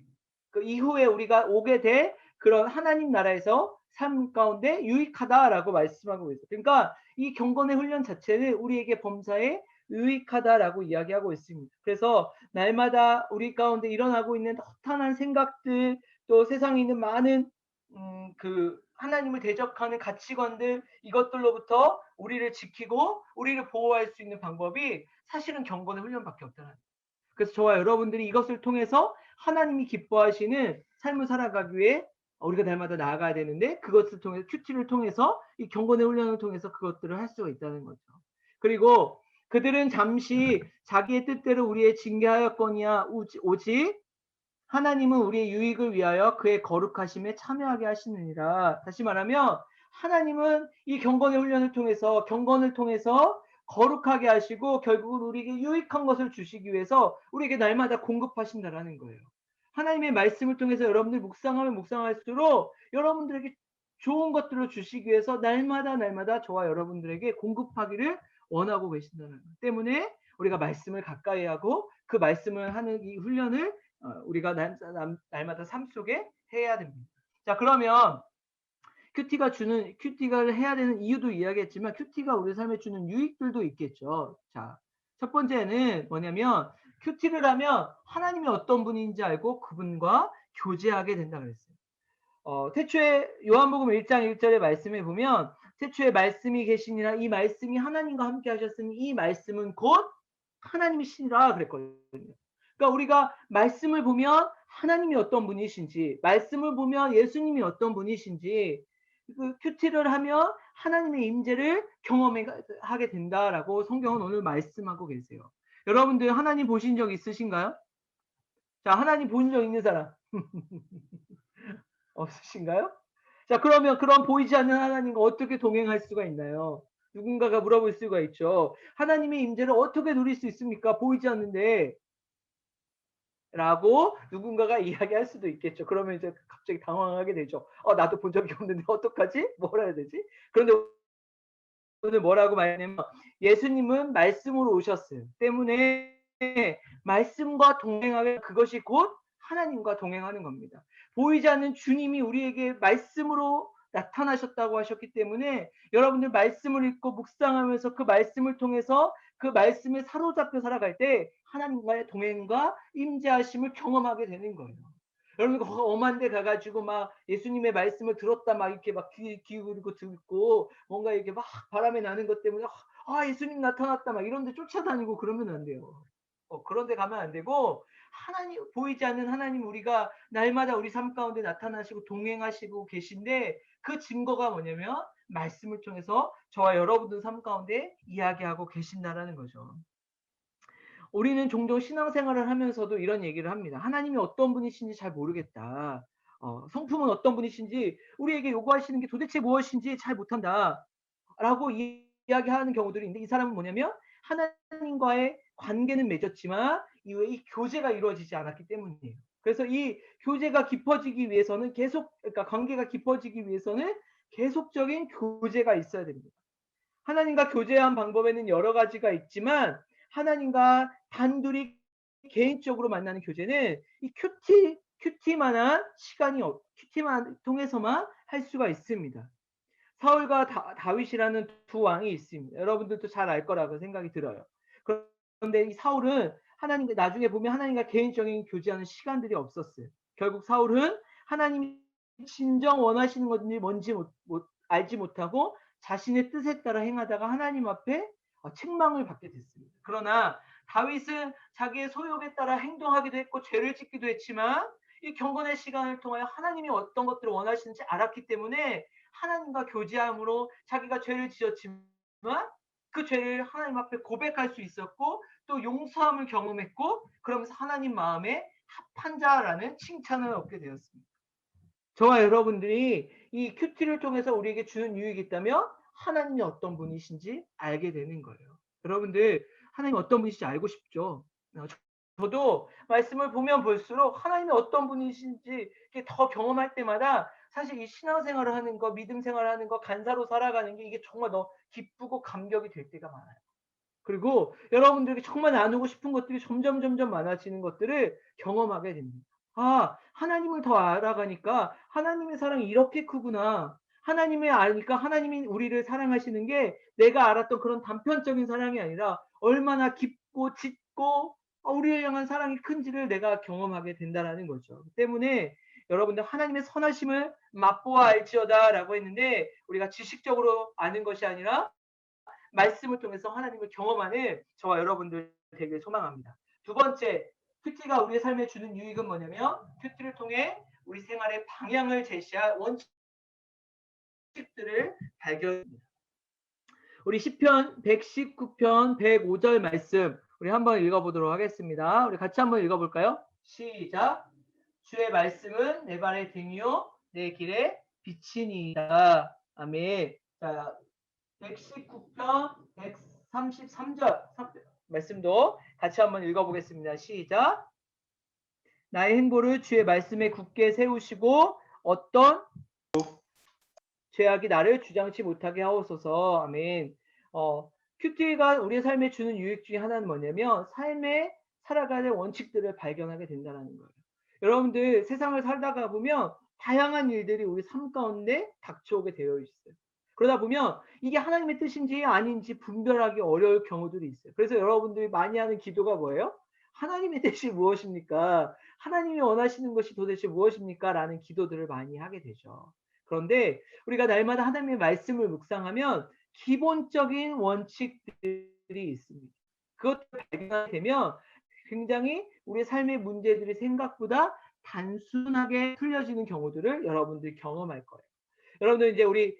그 이후에 우리가 오게 될 그런 하나님 나라에서 삶 가운데 유익하다라고 말씀하고 있어요. 그러니까 이 경건의 훈련 자체는 우리에게 범사에 유익하다라고 이야기하고 있습니다. 그래서 날마다 우리 가운데 일어나고 있는 허탄한 생각들, 또 세상에 있는 많은 그 하나님을 대적하는 가치관들, 이것들로부터 우리를 지키고 우리를 보호할 수 있는 방법이 사실은 경건의 훈련밖에 없다는 거예요. 그래서 저와 여러분들이 이것을 통해서 하나님이 기뻐하시는 삶을 살아가기 위해 우리가 날마다 나아가야 되는데 그것을 통해 큐티를 통해서 이 경건의 훈련을 통해서 그것들을 할 수가 있다는 거죠. 그리고 그들은 잠시 자기의 뜻대로 우리의 징계하였거니와 오직 하나님은 우리의 유익을 위하여 그의 거룩하심에 참여하게 하시느니라. 다시 말하면 하나님은 이 경건의 훈련을 통해서 경건을 통해서 거룩하게 하시고 결국은 우리에게 유익한 것을 주시기 위해서 우리에게 날마다 공급하신다라는 거예요. 하나님의 말씀을 통해서 여러분들 묵상하면 묵상할수록 여러분들에게 좋은 것들을 주시기 위해서 날마다 저와 여러분들에게 공급하기를 원하고 계신다는 것 때문에 우리가 말씀을 가까이 하고 그 말씀을 하는 이 훈련을 우리가 날마다 삶 속에 해야 됩니다. 자, 그러면 큐티가 해야 되는 이유도 이야기했지만 큐티가 우리 삶에 주는 유익들도 있겠죠. 자, 첫 번째는 뭐냐면 큐티를 하면 하나님이 어떤 분인지 알고 그분과 교제하게 된다 그랬어요. 태초에 요한복음 1장 1절의 말씀에 보면 태초에 말씀이 계시니라 이 말씀이 하나님과 함께 하셨으니 이 말씀은 곧 하나님이시니라 그랬거든요. 그러니까 우리가 말씀을 보면 하나님이 어떤 분이신지, 말씀을 보면 예수님이 어떤 분이신지, 그 큐티를 하면 하나님의 임재를 경험하게 된다라고 성경은 오늘 말씀하고 계세요. 여러분들 하나님 보신 적 있으신가요? 자, 하나님 본 적 있는 사람 없으신가요? 자, 그러면 그런 보이지 않는 하나님과 어떻게 동행할 수가 있나요? 누군가가 물어볼 수가 있죠. 하나님의 임재를 어떻게 누릴 수 있습니까? 보이지 않는데. 라고 누군가가 이야기할 수도 있겠죠. 그러면 이제 갑자기 당황하게 되죠. 나도 본 적이 없는데 어떡하지? 뭘 해야 되지? 그런데 오늘 뭐라고 말하냐면 예수님은 말씀으로 오셨어요. 때문에 말씀과 동행하면 그것이 곧 하나님과 동행하는 겁니다. 보이지 않는 주님이 우리에게 말씀으로 나타나셨다고 하셨기 때문에 여러분들 말씀을 읽고 묵상하면서 그 말씀을 통해서 그 말씀에 사로잡혀 살아갈 때 하나님과의 동행과 임재하심을 경험하게 되는 거예요. 여러분 엄한 데 가가지고 막 예수님의 말씀을 들었다 막 이렇게 막 귀 기울이고 듣고 뭔가 이렇게 막 바람에 나는 것 때문에 예수님 나타났다 막 이런 데 쫓아다니고 그러면 안 돼요. 그런 데 가면 안 되고 하나님 보이지 않는 하나님 우리가 날마다 우리 삶 가운데 나타나시고 동행하시고 계신데 그 증거가 뭐냐면 말씀을 통해서 저와 여러분들 삶 가운데 이야기하고 계신다라는 거죠. 우리는 종종 신앙생활을 하면서도 이런 얘기를 합니다. 하나님이 어떤 분이신지 잘 모르겠다. 성품은 어떤 분이신지 우리에게 요구하시는 게 도대체 무엇인지 잘 못한다. 라고 이야기하는 경우들이 있는데 이 사람은 뭐냐면 하나님과의 관계는 맺었지만 이후에 이 교제가 이루어지지 않았기 때문이에요. 그래서 이 교제가 깊어지기 위해서는 그러니까 관계가 깊어지기 위해서는 계속적인 교제가 있어야 됩니다. 하나님과 교제한 방법에는 여러 가지가 있지만 하나님과 단둘이 개인적으로 만나는 교제는 이 큐티만한 시간이 큐티만 통해서만 할 수가 있습니다. 사울과 다윗이라는 두 왕이 있습니다. 여러분들도 잘 알 거라고 생각이 들어요. 그런데 이 사울은 나중에 보면 하나님과 개인적인 교제하는 시간들이 없었어요. 결국 사울은 하나님이 진정 원하시는 건지 뭔지 알지 못하고 자신의 뜻에 따라 행하다가 하나님 앞에 책망을 받게 됐습니다. 그러나 다윗은 자기의 소욕에 따라 행동하기도 했고 죄를 짓기도 했지만 이 경건의 시간을 통하여 하나님이 어떤 것들을 원하시는지 알았기 때문에 하나님과 교제함으로 자기가 죄를 지었지만 그 죄를 하나님 앞에 고백할 수 있었고 또 용서함을 경험했고 그러면서 하나님 마음에 합한 자라는 칭찬을 얻게 되었습니다. 저와 여러분들이 이 큐티를 통해서 우리에게 주는 유익이 있다면 하나님이 어떤 분이신지 알게 되는 거예요. 여러분들 하나님 어떤 분이신지 알고 싶죠? 저도 말씀을 보면 볼수록 하나님이 어떤 분이신지 더 경험할 때마다 사실 이 신앙생활을 하는 거, 믿음 생활을 하는 거, 간사로 살아가는 게 이게 정말 더 기쁘고 감격이 될 때가 많아요. 그리고 여러분들에게 정말 나누고 싶은 것들이 점점 많아지는 것들을 경험하게 됩니다. 아, 하나님을 더 알아가니까 하나님의 사랑이 이렇게 크구나. 하나님을 아니까 하나님이 우리를 사랑하시는 게 내가 알았던 그런 단편적인 사랑이 아니라 얼마나 깊고 짙고 우리를 향한 사랑이 큰지를 내가 경험하게 된다는 거죠. 때문에 여러분들 하나님의 선하심을 맛보아 알지어다라고 했는데 우리가 지식적으로 아는 것이 아니라 말씀을 통해서 하나님을 경험하는 저와 여러분들 되길 소망합니다. 두 번째, 큐티가 우리의 삶에 주는 유익은 뭐냐면 큐티를 통해 우리 생활의 방향을 제시할 원칙들을 발견합니다. 우리 시편 119편 105절 말씀 우리 한번 읽어보도록 하겠습니다. 우리 같이 한번 읽어볼까요? 시작. 주의 말씀은 내 발의 등이요 내 길에 빛이니이다. 아멘. 자, 119편 133절 말씀도 같이 한번 읽어보겠습니다. 시작. 나의 행보를 주의 말씀에 굳게 세우시고 어떤 죄악이 나를 주장치 못하게 하옵소서. 아멘. 큐티가 우리의 삶에 주는 유익 중에 하나는 뭐냐면 삶에 살아가는 원칙들을 발견하게 된다는 거예요. 여러분들 세상을 살다가 보면 다양한 일들이 우리 삶 가운데 닥쳐오게 되어 있어요. 그러다 보면 이게 하나님의 뜻인지 아닌지 분별하기 어려울 경우들이 있어요. 그래서 여러분들이 많이 하는 기도가 뭐예요? 하나님의 뜻이 무엇입니까? 하나님이 원하시는 것이 도대체 무엇입니까? 라는 기도들을 많이 하게 되죠. 그런데 우리가 날마다 하나님의 말씀을 묵상하면 기본적인 원칙들이 있습니다. 그것을 발견하게 되면 굉장히 우리 삶의 문제들이 생각보다 단순하게 풀려지는 경우들을 여러분들이 경험할 거예요. 여러분들 이제 우리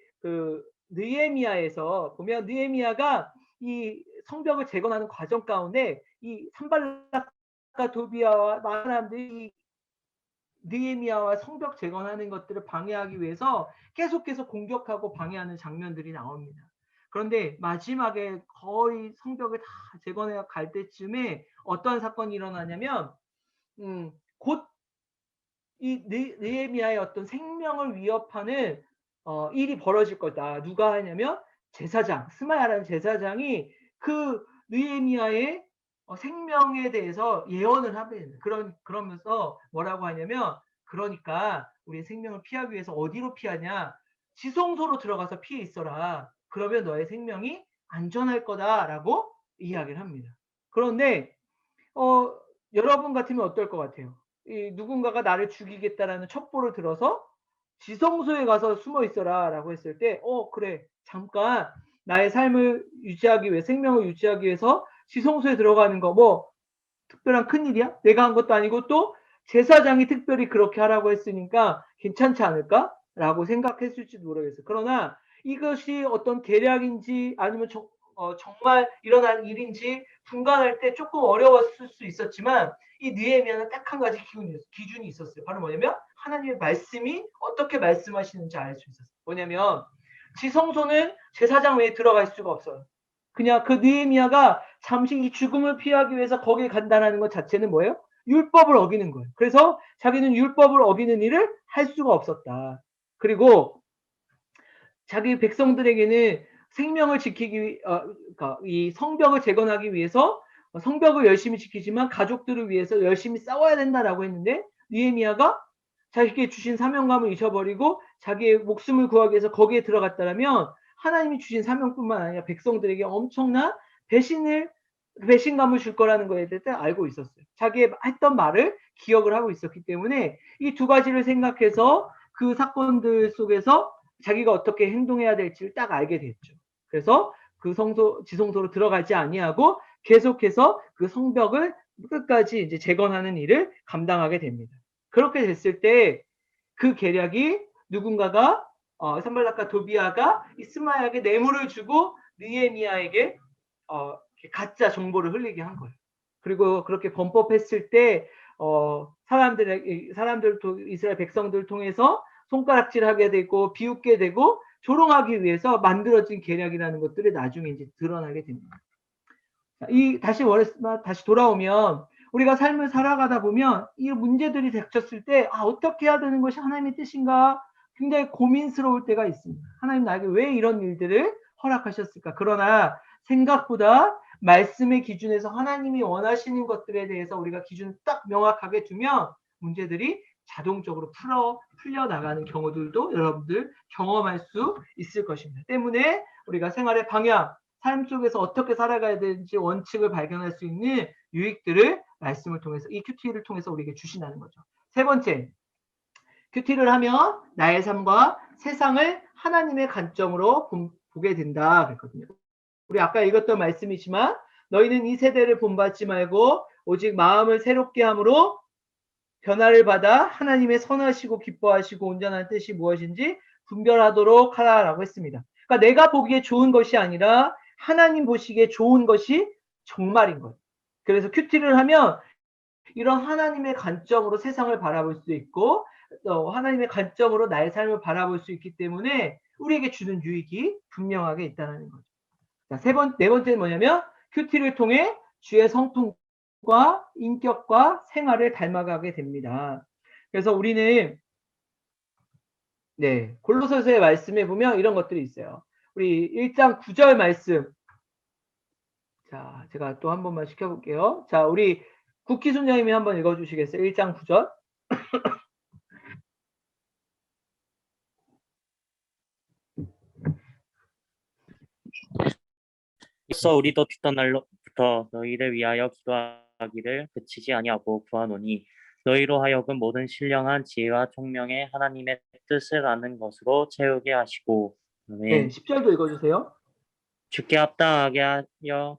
느헤미야에서 보면 느헤미야가 이 성벽을 재건하는 과정 가운데 이 산발락과 도비아와 많은 사람들이 느헤미야와 성벽 재건하는 것들을 방해하기 위해서 계속 공격하고 방해하는 장면들이 나옵니다. 그런데 마지막에 거의 성벽을 다 재건해 갈 때쯤에 어떤 사건이 일어나냐면 곧 이 느헤미야의 어떤 생명을 위협하는 일이 벌어질 거다. 누가 하냐면 제사장 스마야라는 제사장이 그 느헤미야의 생명에 대해서 예언을 하게 됩니다. 그러면서 뭐라고 하냐면 그러니까 우리의 생명을 피하기 위해서 어디로 피하냐? 지성소로 들어가서 피해 있어라. 그러면 너의 생명이 안전할 거다라고 이야기를 합니다. 그런데 여러분 같으면 어떨 것 같아요? 누군가가 나를 죽이겠다라는 첩보를 들어서 지성소에 가서 숨어 있어라 라고 했을 때 그래 잠깐 나의 삶을 유지하기 위해 생명을 유지하기 위해서 지성소에 들어가는 거 뭐 특별한 큰일이야? 내가 한 것도 아니고 또 제사장이 특별히 그렇게 하라고 했으니까 괜찮지 않을까? 라고 생각했을지도 모르겠어요. 그러나 이것이 어떤 계략인지 아니면 정말 일어난 일인지 분간할 때 조금 어려웠을 수 있었지만 이 느헤미야는 딱 한 가지 기준이 있었어요. 바로 뭐냐면 하나님의 말씀이 어떻게 말씀하시는지 알 수 있었어요. 뭐냐면 지성소는 제사장 외에 들어갈 수가 없어요. 그냥 그 느헤미야가 잠시 이 죽음을 피하기 위해서 거기에 간다는 것 자체는 뭐예요? 율법을 어기는 거예요. 그래서 자기는 율법을 어기는 일을 할 수가 없었다. 그리고 자기 백성들에게는 생명을 지키기 그러니까 이 성벽을 재건하기 위해서 성벽을 열심히 지키지만 가족들을 위해서 열심히 싸워야 된다라고 했는데 느헤미야가 자기에게 주신 사명감을 잊어버리고 자기의 목숨을 구하기 위해서 거기에 들어갔다면 하나님이 주신 사명뿐만 아니라 백성들에게 엄청난 배신감을 줄 거라는 거에 대해서 알고 있었어요. 자기의 했던 말을 기억을 하고 있었기 때문에 이 두 가지를 생각해서 그 사건들 속에서 자기가 어떻게 행동해야 될지를 딱 알게 됐죠. 그래서 그 지성소로 들어가지 아니하고 계속해서 그 성벽을 끝까지 이제 재건하는 일을 감당하게 됩니다. 그렇게 됐을 때 그 계략이 누군가가 산발락과 도비아가 이스마야에게 뇌물을 주고 느헤미야에게 가짜 정보를 흘리게 한 거예요. 그리고 그렇게 범법했을 때 사람들 이스라엘 백성들 통해서 손가락질하게 되고 비웃게 되고 조롱하기 위해서 만들어진 계략이라는 것들이 나중에 이제 드러나게 됩니다. 다시 돌아오면 우리가 삶을 살아가다 보면 이 문제들이 닥쳤을 때 어떻게 해야 되는 것이 하나님의 뜻인가 굉장히 고민스러울 때가 있습니다. 하나님 나에게 왜 이런 일들을 허락하셨을까? 그러나 생각보다 말씀의 기준에서 하나님이 원하시는 것들에 대해서 우리가 기준을 딱 명확하게 두면 문제들이 자동적으로 풀려 나가는 경우들도 여러분들 경험할 수 있을 것입니다. 때문에 우리가 생활의 방향, 삶 속에서 어떻게 살아가야 되는지 원칙을 발견할 수 있는 유익들을 말씀을 통해서 이 큐티를 통해서 우리에게 주신다는 거죠. 세 번째, 큐티를 하면 나의 삶과 세상을 하나님의 관점으로 보게 된다 그랬거든요. 우리 아까 읽었던 말씀이지만 너희는 이 세대를 본받지 말고 오직 마음을 새롭게 함으로 변화를 받아 하나님의 선하시고 기뻐하시고 온전한 뜻이 무엇인지 분별하도록 하라라고 했습니다. 그러니까 내가 보기에 좋은 것이 아니라 하나님 보시기에 좋은 것이 정말인 거예요. 그래서 큐티를 하면 이런 하나님의 관점으로 세상을 바라볼 수 있고 하나님의 관점으로 나의 삶을 바라볼 수 있기 때문에 우리에게 주는 유익이 분명하게 있다는 거죠. 자, 네 번째는 뭐냐면 큐티를 통해 주의 성품과 인격과 생활을 닮아가게 됩니다. 그래서 우리는 골로새서의 말씀에 보면 이런 것들이 있어요. 우리 1장 9절 말씀. 자, 제가 또 한 번만 시켜볼게요. 자, 우리 국희 순자님이 한번 읽어주시겠어요? 1장 9절. 이로써 우리도 죽던 날로부터 너희를 위하여 기도하기를 그치지 아니하고 구하노니 너희로 하여금 모든 신령한 지혜와 총명의 하나님의 뜻을 아는 것으로 채우게 하시고 네, 10절도 읽어주세요. 주께 합당하게 하여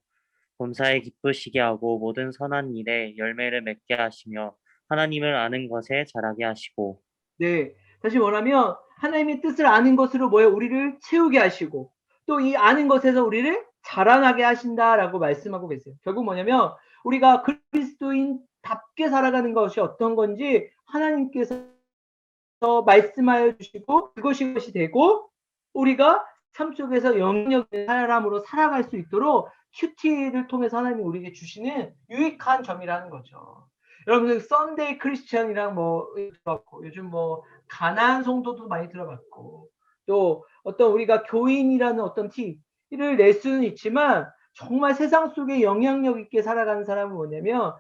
범사에 기쁘시게 하고 모든 선한 일에 열매를 맺게 하시며 하나님을 아는 것에 자라게 하시고. 네, 다시 말하면 하나님의 뜻을 아는 것으로 우리를 채우게 하시고 또 이 아는 것에서 우리를 자라나게 하신다라고 말씀하고 계세요. 결국 뭐냐면 우리가 그리스도인답게 살아가는 것이 어떤 건지 하나님께서 말씀하여 주시고 그것이 되고 우리가 삶 속에서 영향력 있는 사람으로 살아갈 수 있도록 큐티를 통해서 하나님이 우리에게 주시는 유익한 점이라는 거죠. 여러분들 썬데이 크리스천이랑 들어봤고 요즘 가나안 성도도 많이 들어봤고 또 어떤 우리가 교인이라는 어떤 티를 낼 수는 있지만 정말 세상 속에 영향력 있게 살아가는 사람은 뭐냐면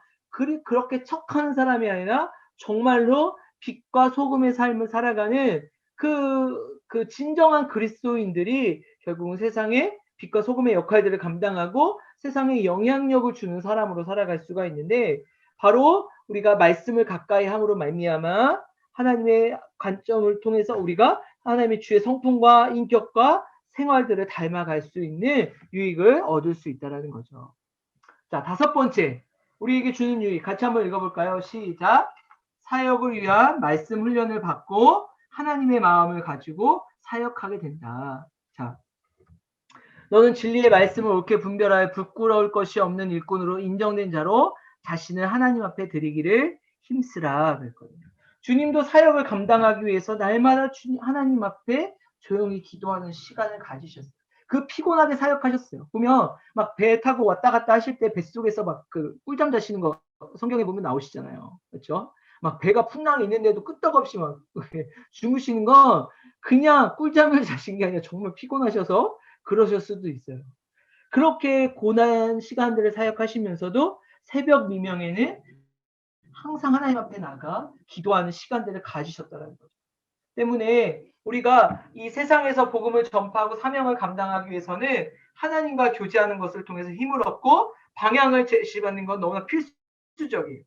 그렇게 척하는 사람이 아니라 정말로 빛과 소금의 삶을 살아가는 그 진정한 그리스도인들이 결국은 세상에 빛과 소금의 역할들을 감당하고 세상에 영향력을 주는 사람으로 살아갈 수가 있는데 바로 우리가 말씀을 가까이 함으로 말미암아 하나님의 관점을 통해서 우리가 하나님의 주의 성품과 인격과 생활들을 닮아갈 수 있는 유익을 얻을 수 있다는 거죠. 자, 다섯 번째 우리에게 주는 유익 같이 한번 읽어볼까요? 시작. 사역을 위한 말씀 훈련을 받고 하나님의 마음을 가지고 사역하게 된다. 자, 너는 진리의 말씀을 옳게 분별하여 부끄러울 것이 없는 일꾼으로 인정된 자로 자신을 하나님 앞에 드리기를 힘쓰라 그랬거든요. 주님도 사역을 감당하기 위해서 날마다 하나님 앞에 조용히 기도하는 시간을 가지셨어요. 그 피곤하게 사역하셨어요. 보면 막 배 타고 왔다 갔다 하실 때 뱃속에서 막 그 꿀잠 자시는 거 성경에 보면 나오시잖아요. 그렇죠? 막 배가 풍랑이 있는데도 끄떡없이 막 주무시는 건 그냥 꿀잠을 자신 게 아니라 정말 피곤하셔서 그러실 수도 있어요. 그렇게 고난 시간들을 사역하시면서도 새벽 미명에는 항상 하나님 앞에 나가 기도하는 시간들을 가지셨다는 거죠. 때문에 우리가 이 세상에서 복음을 전파하고 사명을 감당하기 위해서는 하나님과 교제하는 것을 통해서 힘을 얻고 방향을 제시받는 건 너무나 필수적이에요.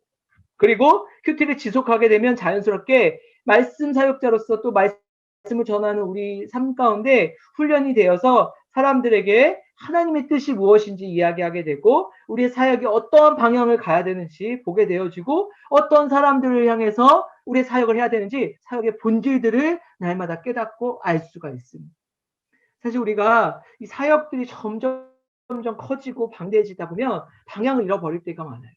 그리고 큐티를 지속하게 되면 자연스럽게 말씀 사역자로서 또 말씀을 전하는 우리 삶 가운데 훈련이 되어서 사람들에게 하나님의 뜻이 무엇인지 이야기하게 되고 우리의 사역이 어떠한 방향을 가야 되는지 보게 되어지고 어떤 사람들을 향해서 우리의 사역을 해야 되는지 사역의 본질들을 날마다 깨닫고 알 수가 있습니다. 사실 우리가 이 사역들이 점점 커지고 방대해지다 보면 방향을 잃어버릴 때가 많아요.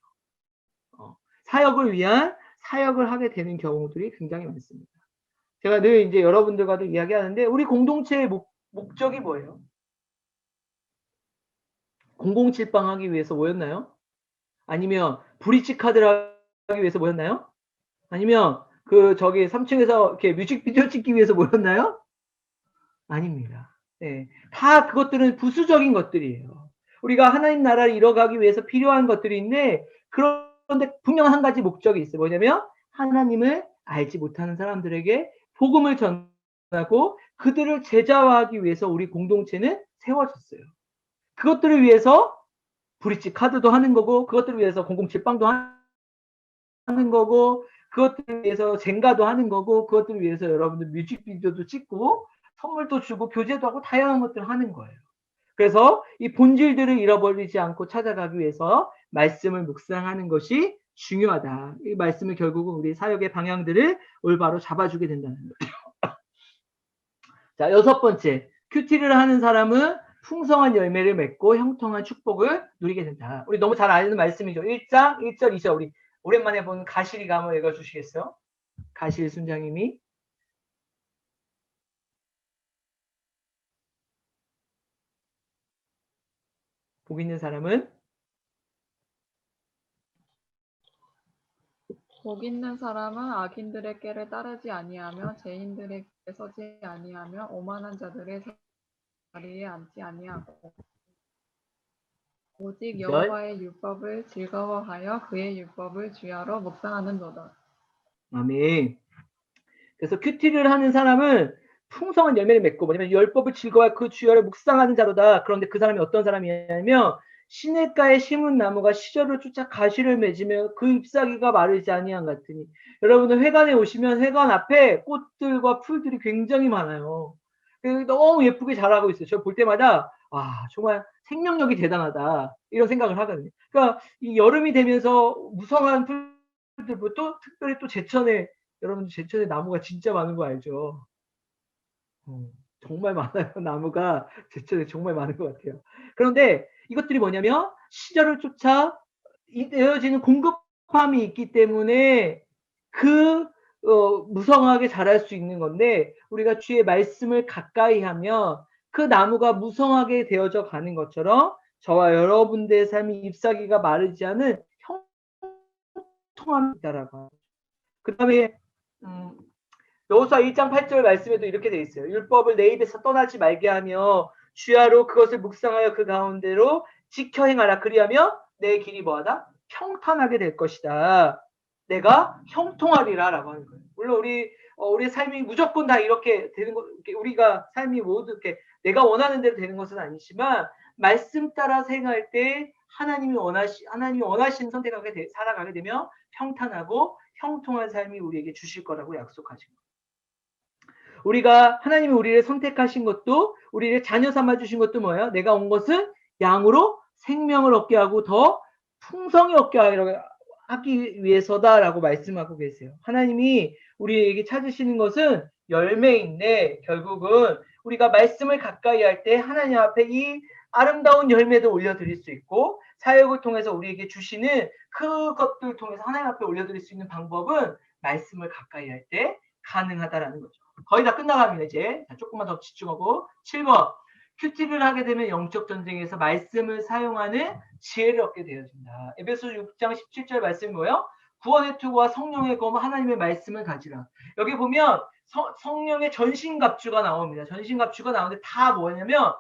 사역을 위한 사역을 하게 되는 경우들이 굉장히 많습니다. 제가 늘 이제 여러분들과도 이야기하는데 우리 공동체의 목적이 뭐예요? 007빵 하기 위해서 모였나요? 아니면 브릿지 카드를 하기 위해서 모였나요? 아니면 저기 3층에서 이렇게 뮤직비디오 찍기 위해서 모였나요? 아닙니다. 네, 다 그것들은 부수적인 것들이에요. 우리가 하나님 나라를 이뤄가기 위해서 필요한 것들인데 그런데 분명 한 가지 목적이 있어요. 뭐냐면 하나님을 알지 못하는 사람들에게 복음을 전하고 그들을 제자화하기 위해서 우리 공동체는 세워졌어요. 그것들을 위해서 브릿지 카드도 하는 거고 그것들을 위해서 007빵도 하는 거고 그것들을 위해서 젠가도 하는 거고 그것들을 위해서 여러분들 뮤직비디오도 찍고 선물도 주고 교제도 하고 다양한 것들을 하는 거예요. 그래서 이 본질들을 잃어버리지 않고 찾아가기 위해서 말씀을 묵상하는 것이 중요하다. 이 말씀을 결국은 우리 사역의 방향들을 올바로 잡아주게 된다는 거죠. 자, 6번째. 큐티를 하는 사람은 풍성한 열매를 맺고 형통한 축복을 누리게 된다. 우리 너무 잘 아는 말씀이죠. 1장 1절 2절 우리 오랜만에 본 가실이가 한번 읽어주시겠어요? 가실 순장님이. 복 있는 사람은 복 있는 사람은 악인들의 꾀를 따르지 아니하며 죄인들의 길에 서지 아니하며 오만한 자들의 자리에 앉지 아니하고 오직 여호와의 율법을 즐거워하여 그의 율법을 주야로 묵상하는도다. 아멘. 그래서 큐티를 하는 사람은 풍성한 열매를 맺고 뭐냐면 율법을 즐거워하여 그 주야를 묵상하는 자로다. 그런데 그 사람이 어떤 사람이냐면 시냇가에 심은 나무가 시절을 쫓아 가시를 맺으며 그 잎사귀가 마르지 아니한 같으니 여러분들 회관에 오시면 회관 앞에 꽃들과 풀들이 굉장히 많아요. 너무 예쁘게 자라고 있어요. 저 볼 때마다 와 정말 생명력이 대단하다 이런 생각을 하거든요. 그러니까 이 여름이 되면서 무성한 풀들 또 특별히 또 제천에 여러분들 제천에 나무가 진짜 많은 거 알죠? 정말 많아요. 나무가 제천에 정말 많은 것 같아요. 그런데 이것들이 뭐냐면 시절을 쫓아 되어지는 공급함이 있기 때문에 무성하게 자랄 수 있는 건데 우리가 주의 말씀을 가까이 하면 그 나무가 무성하게 되어져 가는 것처럼 저와 여러분들의 삶이 잎사귀가 마르지 않은 형통함이 있다라고 하죠. 그 다음에 여호수아 1장 8절 말씀에도 이렇게 돼 있어요. 율법을 내 입에서 떠나지 말게 하며 주야로 그것을 묵상하여 그 가운데로 지켜 행하라. 그리하면 내 길이 뭐하다? 평탄하게 될 것이다. 내가 형통하리라 라고 하는 거예요. 물론 우리의 삶이 무조건 다 이렇게 되는 것, 우리가 삶이 모두 이렇게 내가 원하는 대로 되는 것은 아니지만 말씀 따라 생활할 때 하나님이 원하시는 선택하게 살아가게 되면 평탄하고 형통한 삶이 우리에게 주실 거라고 약속하신 거예요. 우리가 하나님이 우리를 선택하신 것도 우리를 자녀 삼아 주신 것도 뭐예요? 내가 온 것은 양으로 생명을 얻게 하고 더 풍성히 얻게 하기 위해서다라고 말씀하고 계세요. 하나님이 우리에게 찾으시는 것은 열매인데 결국은 우리가 말씀을 가까이 할 때 하나님 앞에 이 아름다운 열매도 올려드릴 수 있고 사역을 통해서 우리에게 주시는 그것들 통해서 하나님 앞에 올려드릴 수 있는 방법은 말씀을 가까이 할 때 가능하다라는 거죠. 거의 다 끝나갑니다. 이제 조금만 더 집중하고 7번 큐티를 하게 되면 영적 전쟁에서 말씀을 사용하는 지혜를 얻게 되어진다. 에베소 6장 17절 말씀이 뭐예요? 구원의 투구와 성령의 검 하나님의 말씀을 가지라. 여기 보면 성령의 전신갑주가 나옵니다. 전신갑주가 나오는데 다 뭐냐면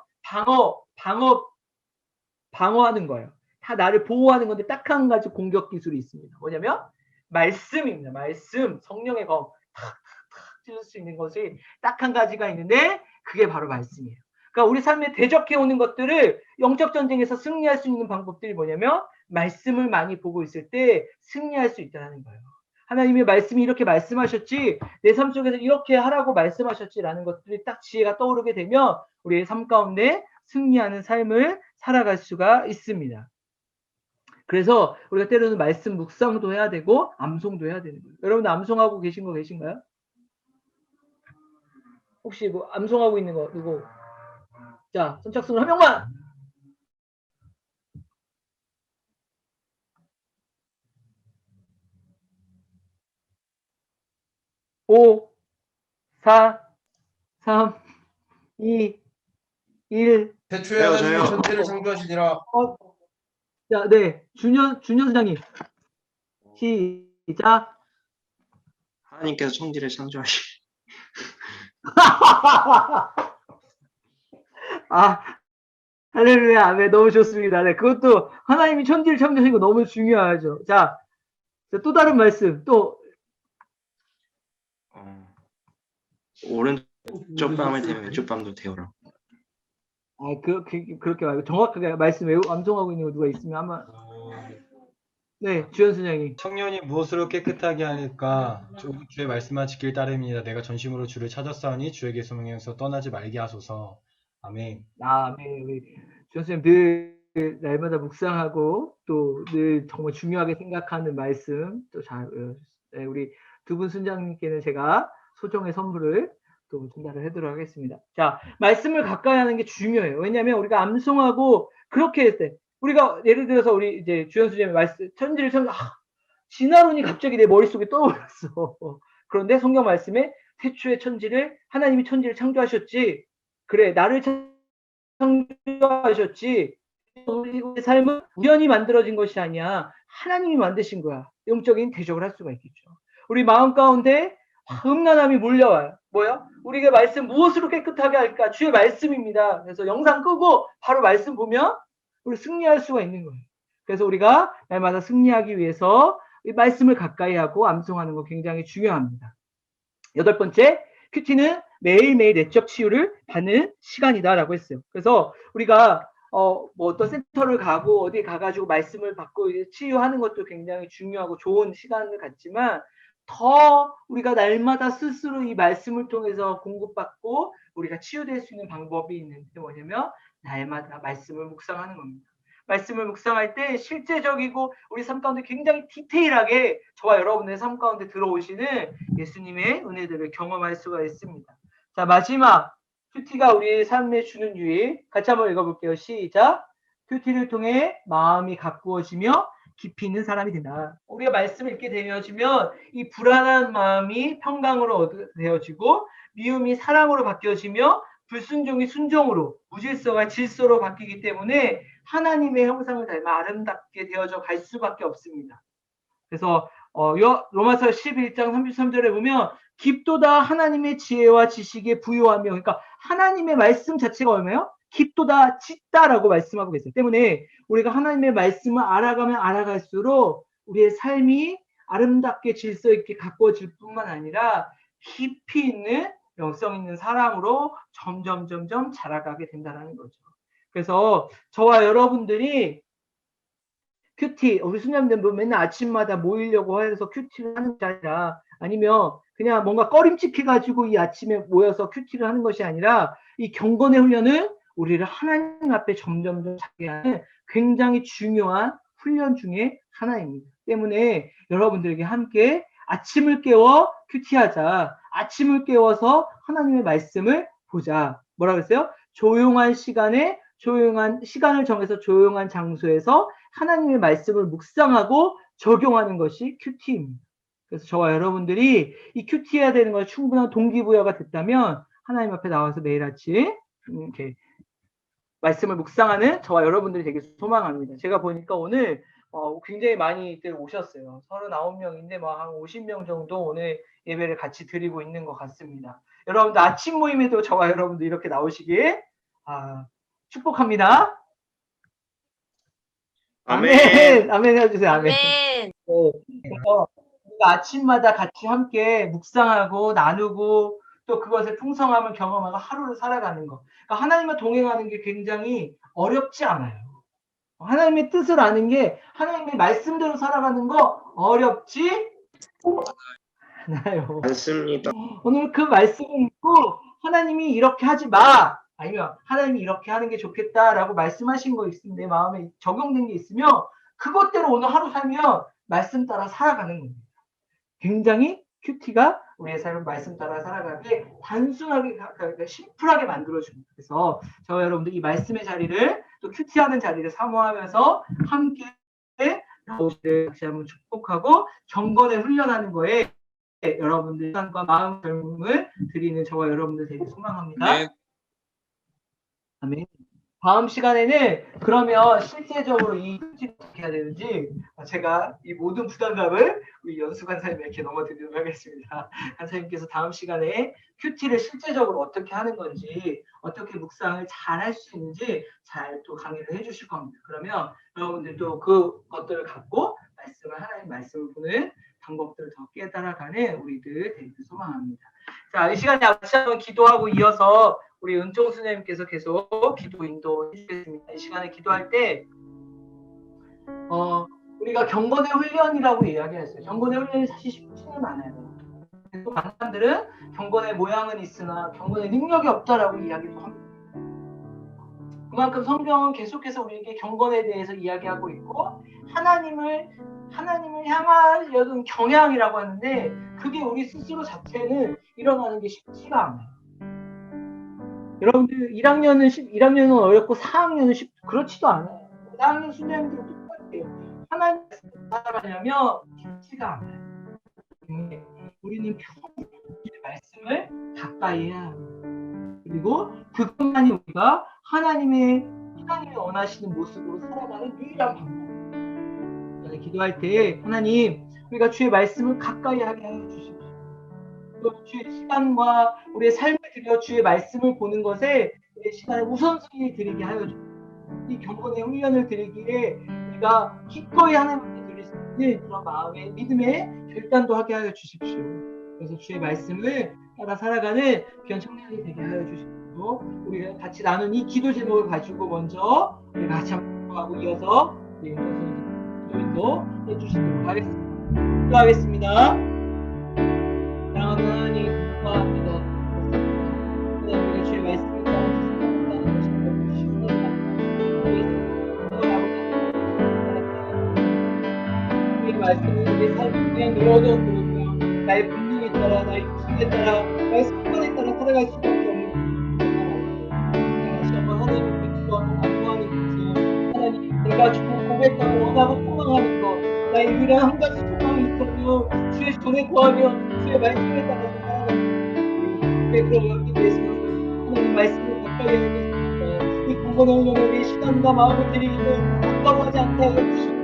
방어하는 거예요. 다 나를 보호하는 건데 딱 한 가지 공격 기술이 있습니다. 뭐냐면 말씀입니다. 말씀, 성령의 검 탁탁탁 찔릴 수 있는 것이 딱 한 가지가 있는데 그게 바로 말씀이에요. 그러니까 우리 삶에 대적해 오는 것들을 영적 전쟁에서 승리할 수 있는 방법들이 뭐냐면 말씀을 많이 보고 있을 때 승리할 수 있다는 거예요. 하나님의 말씀이 이렇게 말씀하셨지 내 삶 속에서 이렇게 하라고 말씀하셨지라는 것들이 딱 지혜가 떠오르게 되면 우리의 삶 가운데 승리하는 삶을 살아갈 수가 있습니다. 그래서 우리가 때로는 말씀 묵상도 해야 되고 암송도 해야 되는 거예요. 여러분 암송하고 계신 거 계신가요? 혹시 뭐 암송하고 있는 거 누구? 자, 선착순 한 명만. 오, 4, 3, 2, 1. 태초에 하나님이 천지를 창조하시니라. 자, 네, 준현 소장님 시작. 하나님께서 천지를 창조하시. 아, 할렐루야, 아멘. 너무 좋습니다. 네, 그것도 하나님이 천지를 창조하신 거 너무 중요하죠. 자, 또 다른 말씀 또. 오른쪽 밤을 되면 왼쪽 밤도 되어라. 아, 그렇게 말고 정확하게 말씀 암송하고 있는 거 누가 있으면 한번. 네, 주현 소장님. 청년이 무엇으로 깨끗하게 하니까 주의 말씀만 지킬 따름이니라. 내가 전심으로 주를 찾았사오니 주에게 소명해서 떠나지 말게 하소서. 아멘. 네, 우리 주현 소장님 늘 날마다 묵상하고 또 늘 정말 중요하게 생각하는 말씀 또 잘 외워주셨어요. 네, 우리 두 분 순장님께는 제가 소정의 선물을 또 전달을 하도록 하겠습니다. 자, 말씀을 가까이 하는 게 중요해요. 왜냐하면 우리가 암송하고 그렇게 했을 때 우리가 예를 들어서 우리 이제 주현 수장의 말씀 천지를 진화론이 갑자기 내 머릿속에 떠올랐어. 그런데 성경 말씀에 태초에 천지를 하나님이 천지를 창조하셨지. 그래, 나를 창조하셨지. 우리 삶은 우연히 만들어진 것이 아니야. 하나님이 만드신 거야. 영적인 대적을 할 수가 있겠죠. 우리 마음 가운데 음란함이 몰려와요. 뭐야? 우리가 말씀 무엇으로 깨끗하게 할까? 주의 말씀입니다. 그래서 영상 끄고 바로 말씀 보면 우리 승리할 수가 있는 거예요. 그래서 우리가 날마다 승리하기 위해서 이 말씀을 가까이 하고 암송하는 거 굉장히 중요합니다. 8번째, 큐티는 매일매일 내적 치유를 받는 시간이다라고 했어요. 그래서 우리가 뭐 어떤 센터를 가고 어디 가가지고 말씀을 받고 치유하는 것도 굉장히 중요하고 좋은 시간을 갖지만 더 우리가 날마다 스스로 이 말씀을 통해서 공급받고 우리가 치유될 수 있는 방법이 있는데 뭐냐면 날마다 말씀을 묵상하는 겁니다. 말씀을 묵상할 때 실제적이고 우리 삶 가운데 굉장히 디테일하게 저와 여러분의 삶 가운데 들어오시는 예수님의 은혜들을 경험할 수가 있습니다. 자, 마지막 큐티가 우리의 삶에 주는 유익 같이 한번 읽어볼게요. 시작. 큐티를 통해 마음이 가꾸어지며 깊이 있는 사람이 된다. 우리가 말씀을 읽게 되어지면 이 불안한 마음이 평강으로 되어지고 미움이 사랑으로 바뀌어지며 불순종이 순종으로 무질서가 질서로 바뀌기 때문에 하나님의 형상을 닮아 아름답게 되어져 갈 수밖에 없습니다. 그래서 로마서 11장 33절에 보면 깊도다 하나님의 지혜와 지식에 부요하며, 그러니까 하나님의 말씀 자체가 얼마예요? 깊도다 짙다라고 말씀하고 계세요. 때문에 우리가 하나님의 말씀을 알아가면 알아갈수록 우리의 삶이 아름답게 질서 있게 가꾸어질 뿐만 아니라 깊이 있는 영성 있는 사람으로 점점 자라가게 된다는 거죠. 그래서 저와 여러분들이 큐티, 우리 수녀님들 맨날 아침마다 모이려고 해서 큐티를 하는 게 아니라, 아니면 그냥 뭔가 꺼림칙해가지고 이 아침에 모여서 큐티를 하는 것이 아니라 이 경건의 훈련은 우리를 하나님 앞에 점점 자게 하는 굉장히 중요한 훈련 중에 하나입니다. 때문에 여러분들에게 함께 아침을 깨워 큐티하자. 아침을 깨워서 하나님의 말씀을 보자. 뭐라고 했어요? 조용한 시간에 조용한 시간을 정해서 조용한 장소에서 하나님의 말씀을 묵상하고 적용하는 것이 큐티입니다. 그래서 저와 여러분들이 이 큐티해야 되는 것에 충분한 동기부여가 됐다면 하나님 앞에 나와서 매일 아침 이렇게 말씀을 묵상하는 저와 여러분들이 되게 소망합니다. 제가 보니까 오늘 굉장히 많이들 오셨어요. 39명인데 한 50명 정도 오늘 예배를 같이 드리고 있는 것 같습니다. 여러분들 아침 모임에도 저와 여러분들 이렇게 나오시길 축복합니다. 아멘. 아멘 해주세요. 아멘. 네. 그래서 우리가 아침마다 같이 함께 묵상하고 나누고 또 그것의 풍성함을 경험하고 하루를 살아가는 것. 그러니까 하나님과 동행하는 게 굉장히 어렵지 않아요. 하나님의 뜻을 아는 게, 하나님의 말씀대로 살아가는 거 어렵지 않아요. 맞습니다. 오늘 그 말씀을 읽고 하나님이 이렇게 하지 마, 아니면 하나님이 이렇게 하는 게 좋겠다라고 말씀하신 거 있으면 내 마음에 적용된 게 있으면 그것대로 오늘 하루 살면 말씀 따라 살아가는 겁니다. 굉장히 큐티가 우리의 삶을 말씀 따라 살아가게 단순하게 심플하게 만들어줍니다. 그래서 저와 여러분들 이 말씀의 자리를 또 큐티하는 자리를 사모하면서 함께 나오시를 다시 한번 축복하고 경건에 훈련하는 거에 여러분들 시간과 마음 젊음을 드리는 저와 여러분들 되게 소망합니다. 네. 아멘. 다음 시간에는 그러면 실제적으로 이 큐티를 어떻게 해야 되는지 제가 이 모든 부담감을 우리 연수 간사님에게 넘어드리도록 하겠습니다. 간사님께서 다음 시간에 큐티를 실제적으로 어떻게 하는 건지 어떻게 묵상을 잘 할 수 있는지 잘 또 강의를 해주실 겁니다. 그러면 여러분들도 그것들을 갖고 하나님 말씀을 보는 방법들을 더 깨달아가는 우리들 되길 소망합니다. 자, 이 시간에 같이 한번 기도하고 이어서 우리 은총 수녀님께서 계속 기도 인도해 주겠습니다. 이 시간에 기도할 때 우리가 경건의 훈련이라고 이야기했어요. 경건의 훈련이 사실 쉽지는 않아요. 또 많은 사람들은 경건의 모양은 있으나 경건의 능력이 없다라고 이야기도 합니다. 그만큼 성경은 계속해서 우리에게 경건에 대해서 이야기하고 있고 하나님을 향하려는 경향이라고 하는데 그게 우리 스스로 자체는 일어나는 게 쉽지가 않아요. 여러분들 1학년은 어렵고 4학년은 그렇지도 않아요. 4학년 수녀님들은 똑같아요. 하나님 살아가려면 쉽지가 않아요. 우리는 평생 말씀을 가까이 해야 합니다. 그리고 그것만이 우리가 하나님이 원하시는 모습으로 살아가는 유일한 방법. 기도할 때 하나님 우리가 주의 말씀을 가까이 하게 하여 주십시오. 또 주의 시간과 우리의 삶을 들여 주의 말씀을 보는 것에 우리의 시간에 우선순위 드리게 하여 주십시오. 이 경건의 훈련을 드리기에 우리가 기꺼이 하나님께 드릴 수 있는 그런 마음의 믿음의 결단도 하게 하여 주십시오. 그래서 주의 말씀을 따라 살아가는 귀한 청년이 되게 하여 주십시오. 우리가 같이 나눈 이 기도 제목을 가지고 먼저 우리가 같이 한번 기도하고 이어서 우리 기도인도 해주시도록 하겠습니다. 기도하겠습니다. 사랑하는 하나님 감사합니다. 하나님 우리가 주의 말씀을 따라 살아간다는 것을 너무 쉽습니다. 주의 말씀은 내 삶을 그냥 늘어져 보며 나의 본능에 따라 나의 욕심에 따라 나의 습관에 따라 살아갈 수밖에 없는 다시 한번 하나님께 기도하고 간구하는 것은 하나님 내가 주고 고백하고 원하고 소망하는 것 나의 유일한 한 가지 소망이 있다면 주의 손에 구하며 주의 말씀에 따라서 살아가는 것 그럼 여기 계신 하나님 말씀을 가까이 하겠습니다. 이 경건의 훈련에 우리의 시간과 마음을 드리기는 가까워하지 않게 하여 주시고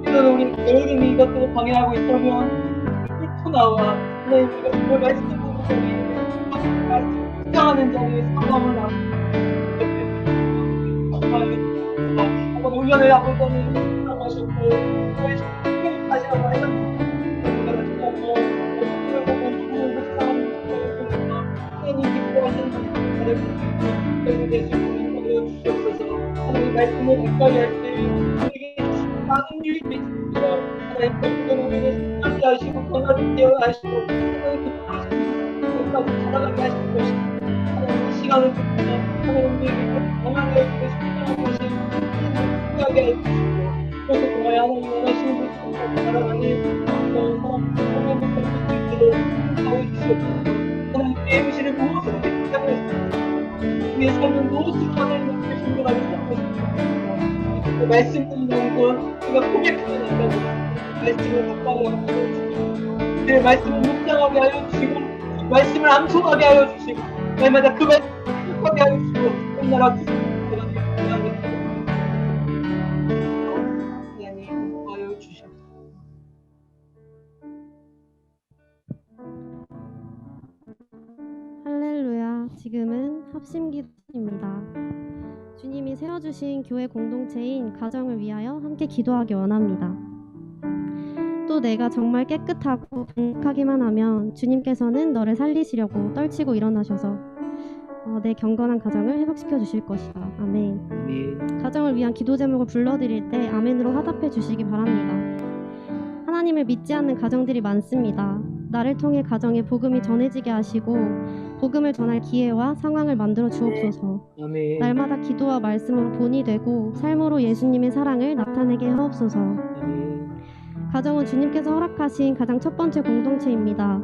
이런 우리 게으름이 이것들을 방해하고 있다면 뚫고 나와 하나님 우리가 정말 말씀을 보는 자리에 묵상하는 자리에 상황을 하고 한번 훈련을 하고 있더니 묵상하셨고 다시 한번 하셨고 하나님 기뻐하시는 하나님 되시고 주시옵소서. 하나님 말씀을 가까이 할 때 우리에게 주시는 많은 일이 있습니다. 하나님 그분을 습관케 하시고 변화되게 하시고 하나님 기뻐하시는 것까지 살아가게 하실 것입니다. 하나님 시간을 주시며 하나님 우리에게 건강하게 해주고 싶다는 것이 하나님 하게 해주시고 그래서 정말 하나님 원하시는 모습으로 살아가는 아름다운 사람 하나님 될 수 있도록 하여 주시옵소서. 하나님 우리의 의지를 무엇으로 대표하고 있습니다. 우리의 삶은 무엇으로 하나님 앞에 순종하며 살고 있습니다. 말씀 듣는 것 우리가 고백하는 인간들 말씀을 가까이 하여 주시고 그 말씀을 묵상하게 하여 주시고 말씀을 암송하게 하여 주시고 날마다 그 말씀을 하게 하여 주시고 끝나라 주시고 할렐루야. 지금은 합심기도입니다. 주님이 세워주신 교회 공동체인 가정을 위하여 함께 기도하기 원합니다. 또 내가 정말 깨끗하고 강력하기만 하면 주님께서는 너를 살리시려고 떨치고 일어나셔서 내 경건한 가정을 회복시켜 주실 것이다. 아멘. 가정을 위한 기도 제목을 불러드릴 때 아멘으로 화답해 주시기 바랍니다. 하나님을 믿지 않는 가정들이 많습니다. 나를 통해 가정에 복음이 전해지게 하시고 복음을 전할 기회와 상황을 만들어 주옵소서. 아멘. 날마다 기도와 말씀으로 본이 되고 삶으로 예수님의 사랑을 나타내게 하옵소서. 가정은 주님께서 허락하신 가장 첫 번째 공동체입니다.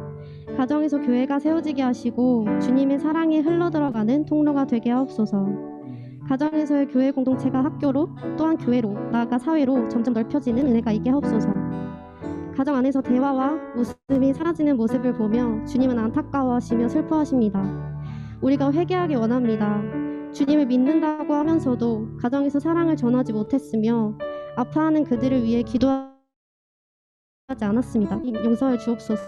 가정에서 교회가 세워지게 하시고 주님의 사랑이 흘러들어가는 통로가 되게 하옵소서. 가정에서의 교회 공동체가 학교로 또한 교회로 나아가 사회로 점점 넓혀지는 은혜가 있게 하옵소서. 가정 안에서 대화와 웃음이 사라지는 모습을 보며 주님은 안타까워하시며 슬퍼하십니다. 우리가 회개하기 원합니다. 주님을 믿는다고 하면서도 가정에서 사랑을 전하지 못했으며 아파하는 그들을 위해 기도하지 않았습니다. 용서해 주옵소서.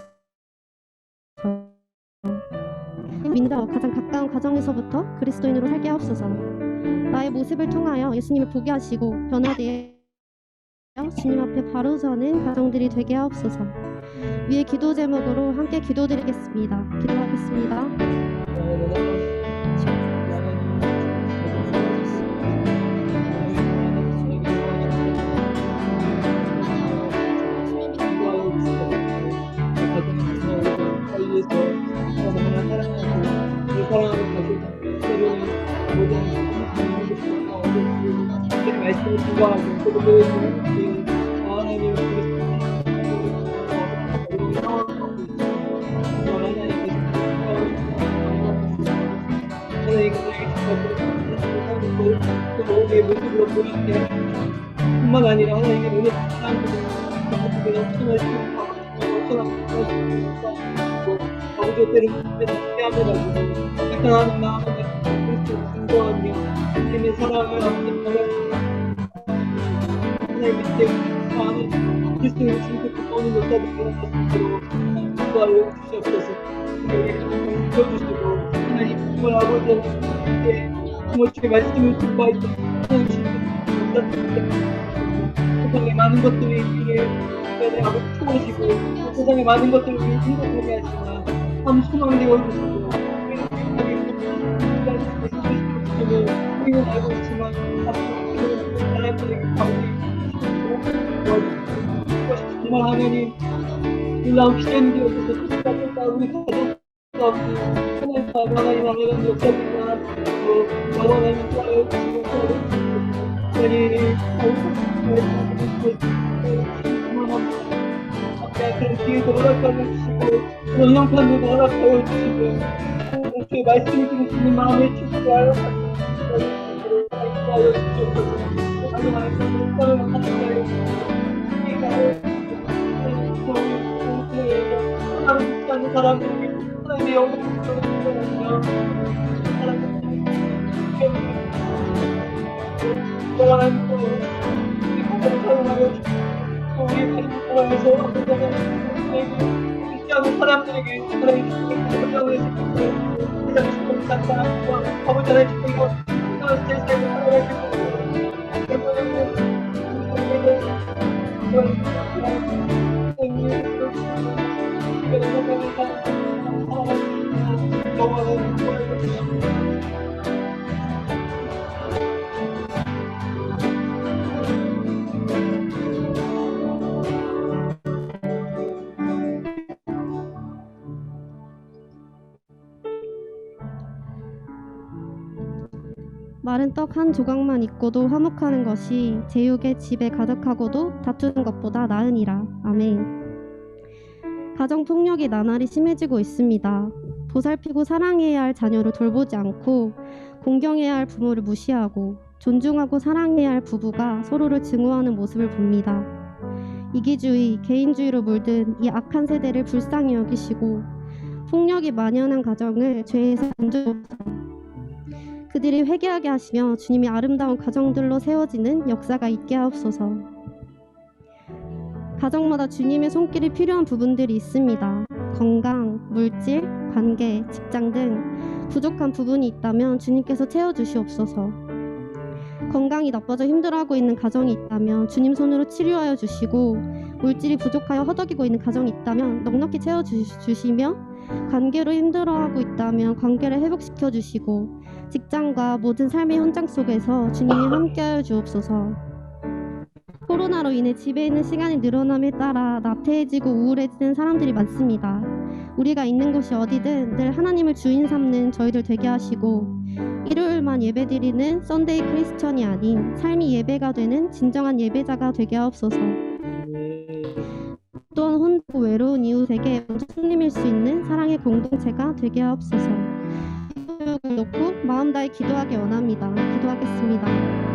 믿는다 가장 가까운 가정에서부터 그리스도인으로 살게 하옵소서. 나의 모습을 통하여 예수님을 보게 하시고 변화되어 주님 앞에 바로 서는 가정들이 되게 하옵소서. 위에 기도 제목으로 함께 기도드리겠습니다. 기도하겠습니다. 말씀을 증거하고 또 하나님 하나님의 모습으로 보이게 뿐만 아니라 하나님의 은혜 아버지 때를 함께 하며가지고 나타나는 마음에 그리스도를 증거하며 주님의 사랑을 함께 전하며 하나님의 때를 그리스도를 증거하고 오는 역사를 일어날 수 있도록 인도하여 주시옵소서. 우리에게 주셔주시고 하나님 정말 아버지의 부모님의 말씀을 듣고 있던 하나님 세상에 많은 것들이 우리의 아버지 초보시고 세상에 많은 것들을 우리 힘들게 하시나 참 소망되어 주시고 우리는 알고 있지만 앞으로 사람들에게 정말 하나님 놀라운 비전이 되어서 끝까지 우리 가족과 하나님 하나님 역사들과 영원한 좋아요 주시고 그런 기회도 허락하여 주시고 그런 형편도 허락하여 주시고 주의 말씀을 들으시는 마음에 축복하여 하여 주시옵소서. 하나님 하나님 하나님 사람들이 하나님의 영광을 드러내며 영원한 우리 가정을 사용하여 우리 가정에서 믿지 않는 사람들에게 하나님 주님의 영광을 세상의 사랑과 아버지 하나님 주님과 제 삶을 살아갈 마른 떡 한 조각만 있고도 화목하는 것이 제육의 집에 가득하고도 다투는 것보다 나으니라. 아멘. 가정폭력이 나날이 심해지고 있습니다. 보살피고 사랑해야 할 자녀를 돌보지 않고 공경해야 할 부모를 무시하고 존중하고 사랑해야 할 부부가 서로를 증오하는 모습을 봅니다. 이기주의, 개인주의로 물든 이 악한 세대를 불쌍히 여기시고 폭력이 만연한 가정을 죄에서 건져주옵소서. 그들이 회개하게 하시며 주님이 아름다운 가정들로 세워지는 역사가 있게 하옵소서. 가정마다 주님의 손길이 필요한 부분들이 있습니다. 건강, 물질, 관계, 직장 등 부족한 부분이 있다면 주님께서 채워주시옵소서. 건강이 나빠져 힘들어하고 있는 가정이 있다면 주님 손으로 치료하여 주시고 물질이 부족하여 허덕이고 있는 가정이 있다면 넉넉히 채워주시며 관계로 힘들어하고 있다면 관계를 회복시켜 주시고 직장과 모든 삶의 현장 속에서 주님이 함께하여 주옵소서. 코로나로 인해 집에 있는 시간이 늘어남에 따라 나태해지고 우울해지는 사람들이 많습니다. 우리가 있는 곳이 어디든 늘 하나님을 주인 삼는 저희들 되게 하시고 일요일만 예배드리는 썬데이 크리스천이 아닌 삶이 예배가 되는 진정한 예배자가 되게 하옵소서. 또한 혼자 외로운 이웃에게 먼저 손님일 수 있는 사랑의 공동체가 되게 하옵소서. 기도를 놓고 마음 다해 기도하기 원합니다. 기도하겠습니다.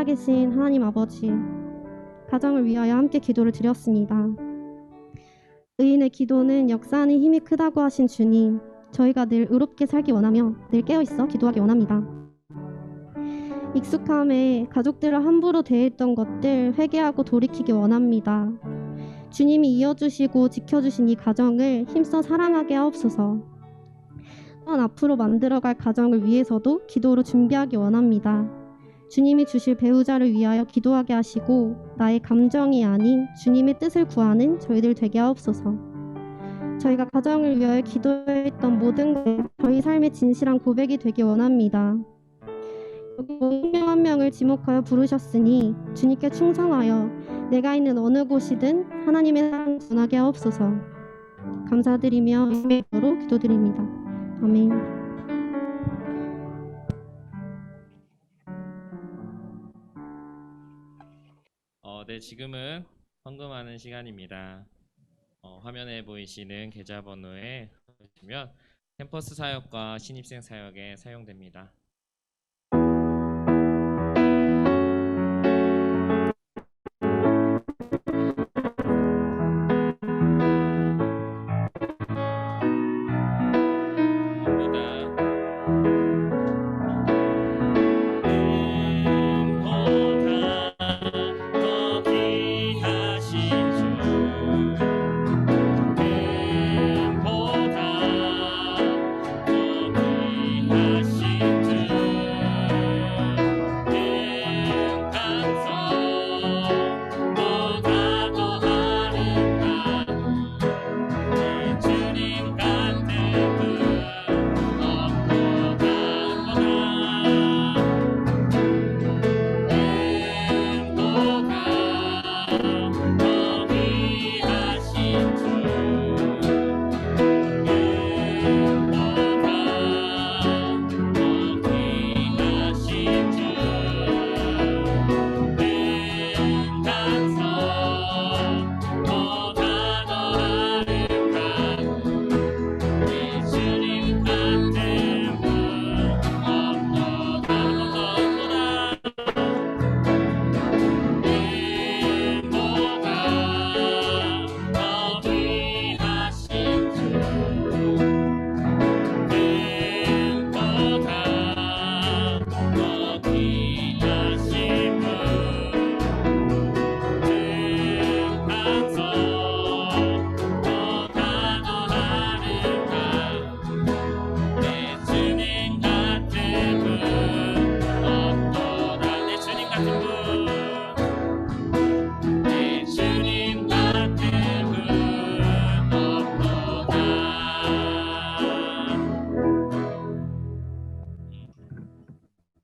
살아계신 하나님 아버지, 가정을 위하여 함께 기도를 드렸습니다. 의인의 기도는 역사하는 힘이 크다고 하신 주님, 저희가 늘 의롭게 살기 원하며 늘 깨어있어 기도하기 원합니다. 익숙함에 가족들을 함부로 대했던 것들 회개하고 돌이키기 원합니다. 주님이 이어주시고 지켜주신 이 가정을 힘써 사랑하게 하옵소서. 또한 앞으로 만들어갈 가정을 위해서도 기도로 준비하기 원합니다. 주님이 주실 배우자를 위하여 기도하게 하시고 나의 감정이 아닌 주님의 뜻을 구하는 저희들 되게 하옵소서. 저희가 가정을 위하여 기도했던 모든 것 저희 삶의 진실한 고백이 되기 원합니다. 한 명 한 명을 지목하여 부르셨으니 주님께 충성하여 내가 있는 어느 곳이든 하나님의 사랑을 전하게 하옵소서. 감사드리며 예수님의 이름으로 기도드립니다. 아멘. 네, 지금은 헌금하는 시간입니다. 화면에 보이시는 계좌번호에 보시면 캠퍼스 사역과 신입생 사역에 사용됩니다.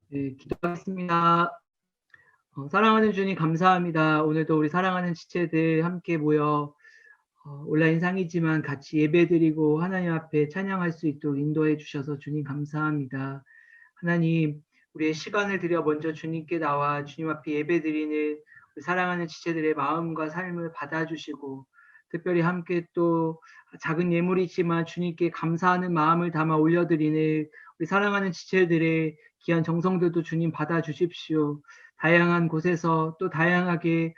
네, 기도하겠습니다. 사랑하는 주님 감사합니다. 오늘도 우리 사랑하는 지체들 함께 모여 온라인상이지만 같이 예배드리고 하나님 앞에 찬양할 수 있도록 인도해 주셔서 주님 감사합니다. 하나님, 우리의 시간을 들여 먼저 주님께 나와 주님 앞에 예배드리는 우리 사랑하는 지체들의 마음과 삶을 받아주시고 특별히 함께 또 작은 예물이지만 주님께 감사하는 마음을 담아 올려드리는 우리 사랑하는 지체들의 귀한 정성들도 주님 받아주십시오. 다양한 곳에서 또 다양하게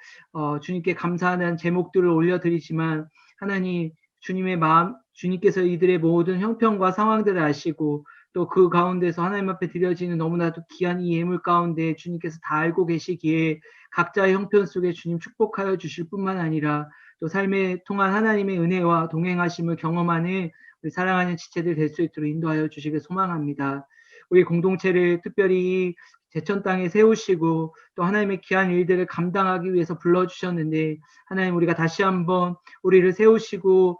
주님께 감사하는 제목들을 올려드리지만 하나님, 주님의 마음, 주님께서 이들의 모든 형편과 상황들을 아시고 또 그 가운데서 하나님 앞에 드려지는 너무나도 귀한 이 예물 가운데 주님께서 다 알고 계시기에 각자의 형편 속에 주님 축복하여 주실 뿐만 아니라 또 삶에 통한 하나님의 은혜와 동행하심을 경험하는 우리 사랑하는 지체들 될 수 있도록 인도하여 주시길 소망합니다. 우리 공동체를 특별히 제천 땅에 세우시고 또 하나님의 귀한 일들을 감당하기 위해서 불러주셨는데 하나님, 우리가 다시 한번 우리를 세우시고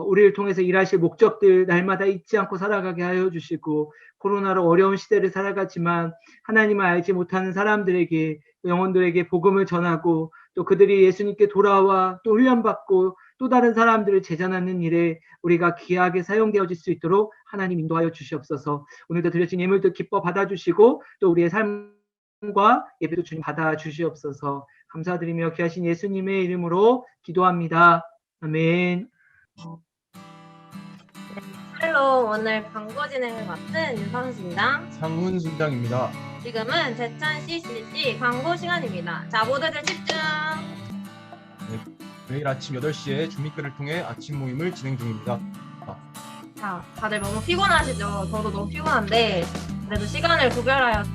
우리를 통해서 일하실 목적들 날마다 잊지 않고 살아가게 하여 주시고 코로나로 어려운 시대를 살아가지만 하나님을 알지 못하는 사람들에게 영혼들에게 복음을 전하고 또 그들이 예수님께 돌아와 또 훈련받고 또 다른 사람들을 제자 낳는 일에 우리가 귀하게 사용되어질 수 있도록 하나님 인도하여 주시옵소서. 오늘도 드려진 예물들 기뻐 받아주시고 또 우리의 삶과 예배도 주님 받아주시옵소서. 감사드리며 귀하신 예수님의 이름으로 기도합니다. 아멘. 헬로, 오늘 광고 진행을 맡은 윤선수입니다. 상훈 순장입니다. 지금은 제천 CCC 광고 시간입니다. 자, 모두들 집중. 매일 아침 8시에 주민글을 통해 아침 모임을 진행 중입니다. 자, 다들 너무 피곤하시죠? 저도 너무 피곤한데 그래도 시간을 구별하여서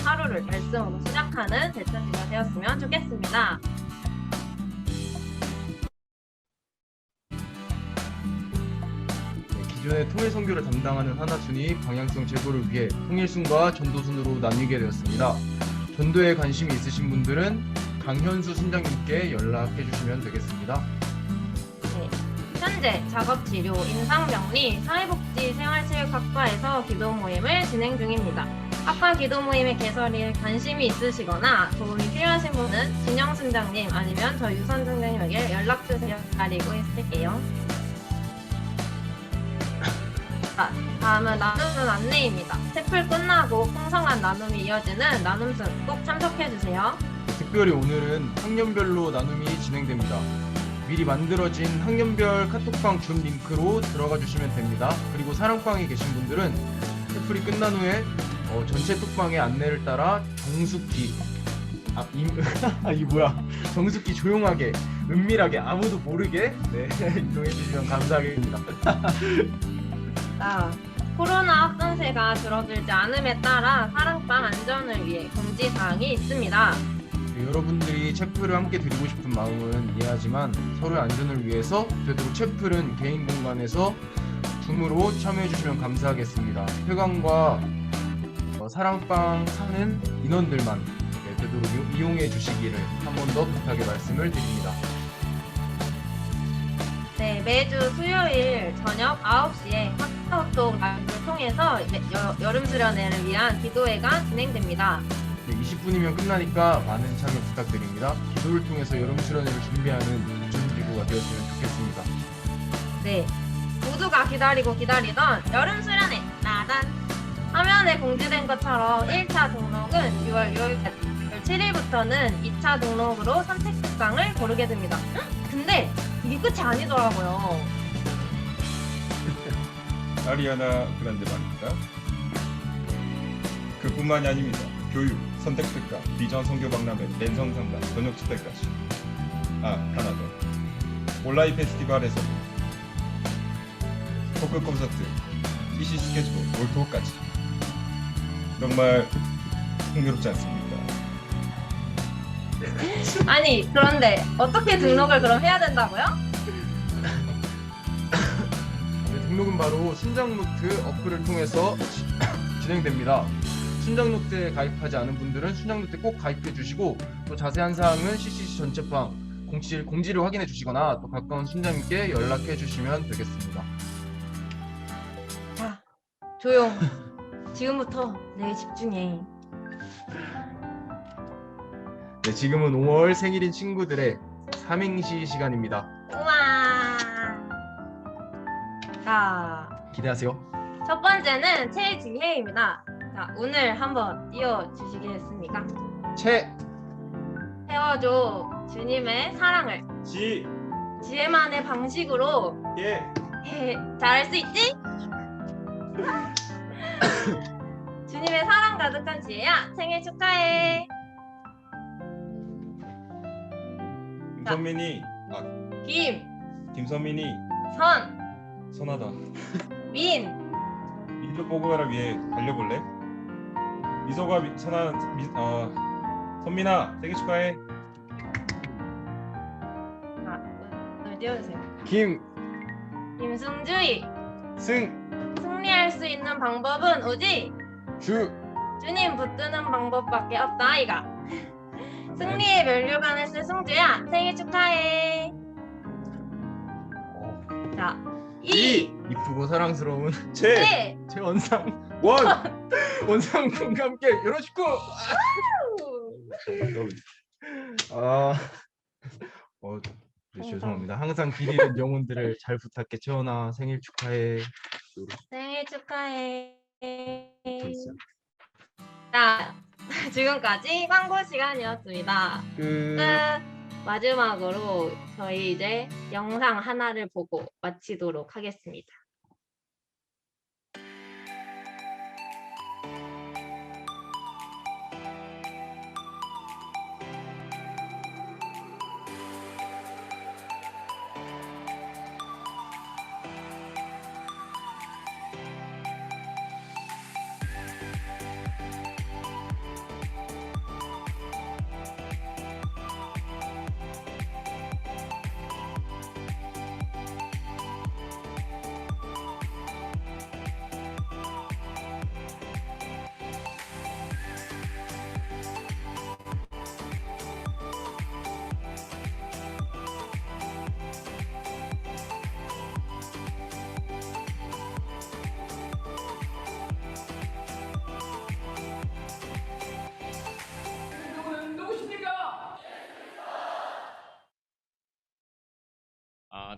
하루를 말씀으로 시작하는 제천지가 되었으면 좋겠습니다. 기존의 통일 선교를 담당하는 하나순이 방향성 제고를 위해 통일순과 전도순으로 나뉘게 되었습니다. 전도에 관심이 있으신 분들은 강현수 순장님께 연락해 주시면 되겠습니다. 네, 현재 작업치료, 인상병리, 사회복지, 생활체육학과에서 기도 모임을 진행 중입니다. 학과 기도 모임의 개설에 관심이 있으시거나 도움이 필요하신 분은 진영 순장님 아니면 저 유선 순장님에게 연락 주세요. 기다리고 있을게요. 자, 다음은 나눔은 안내입니다. 채플 끝나고 풍성한 나눔이 이어지는 나눔순 꼭 참석해 주세요. 특별히 오늘은 학년별로 나눔이 진행됩니다. 미리 만들어진 학년별 카톡방 줌 링크로 들어가 주시면 됩니다. 그리고 사랑방에 계신 분들은 채플이 끝난 후에 전체 톡방의 안내를 따라 정숙히 정숙히 조용하게 은밀하게 아무도 모르게 이동해 주시면 감사하겠습니다. 자, 코로나 확산세가 줄어들지 않음에 따라 사랑방 안전을 위해 공지사항이 있습니다. 여러분들이 채플을 함께 드리고 싶은 마음은 이해하지만 서로의 안전을 위해서 되도록 채플은 개인 공간에서 줌으로 참여해 주시면 감사하겠습니다. 회관과 사랑방 사는 인원들만 되도록 이용해 주시기를 한 번 더 부탁의 말씀을 드립니다. 네, 매주 수요일 저녁 9시에 카카오톡 라이브를 통해서 여름 수련회를 위한 기도회가 진행됩니다. 20분이면 끝나니까 많은 참여 부탁드립니다. 기도를 통해서 여름 수련회를 준비하는 준비구가 되었으면 좋겠습니다. 네, 모두가 기다리던 여름 수련회 나단! 화면에 공지된 것처럼 1차 등록은 6월 7일부터는 2차 등록으로 선택 특강을 고르게 됩니다. 근데 이게 끝이 아니더라고요. 아리아나 그란데 말입니다. 그뿐만이 아닙니다. 교육, 선택 특강, 비전 선교 박람회, 랜선 상담, 저녁 집회까지. 하나 더. 온라인 페스티벌에서 토크 콘서트, CC 스케치북, 올토까지. 정말 흥미롭지 않습니까? 아니, 그런데 어떻게 등록을 그럼 해야 된다고요? 등록은 바로 순장노트 어플을 통해서 진행됩니다. 순장노트에 가입하지 않은 분들은 순장노트에 꼭 가입해 주시고 또 자세한 사항은 CCC 전체방 공지를 확인해 주시거나 또 가까운 순장님께 연락해 주시면 되겠습니다. 자, 조용. 지금부터 내 집중해. 네, 지금은 5월 생일인 친구들의 삼행시 시간입니다. 우와. 자, 기대하세요. 첫 번째는 최지혜입니다. 자, 오늘 한번 띄워주시겠습니까? 세워줘 주님의 사랑을 지혜만의 방식으로 잘할 수 있지? 주님의 사랑 가득한 지혜야, 생일 축하해. 김선민이 김선민이 선하다. 민도 보고 가라 위해 달려볼래? 미소가 선민아 생일 축하해. 자, 오늘 띄워주세요. 김승주희 승리할 수 있는 방법은 오직 주님 붙드는 방법밖에 없다 아이가. 승리의 면류관을 쓴 승주야, 생일 축하해. 자, 이쁘고 사랑스러운 최원상 원상 군과 함께 요로시쿠. 네, 죄송합니다. 항상 길 잃은 영혼들을 잘 부탁해. 채원아 생일 축하해. 생일 축하해. 자, 지금까지 광고 시간이었습니다. 끝. 마지막으로 저희 이제 영상 하나를 보고 마치도록 하겠습니다.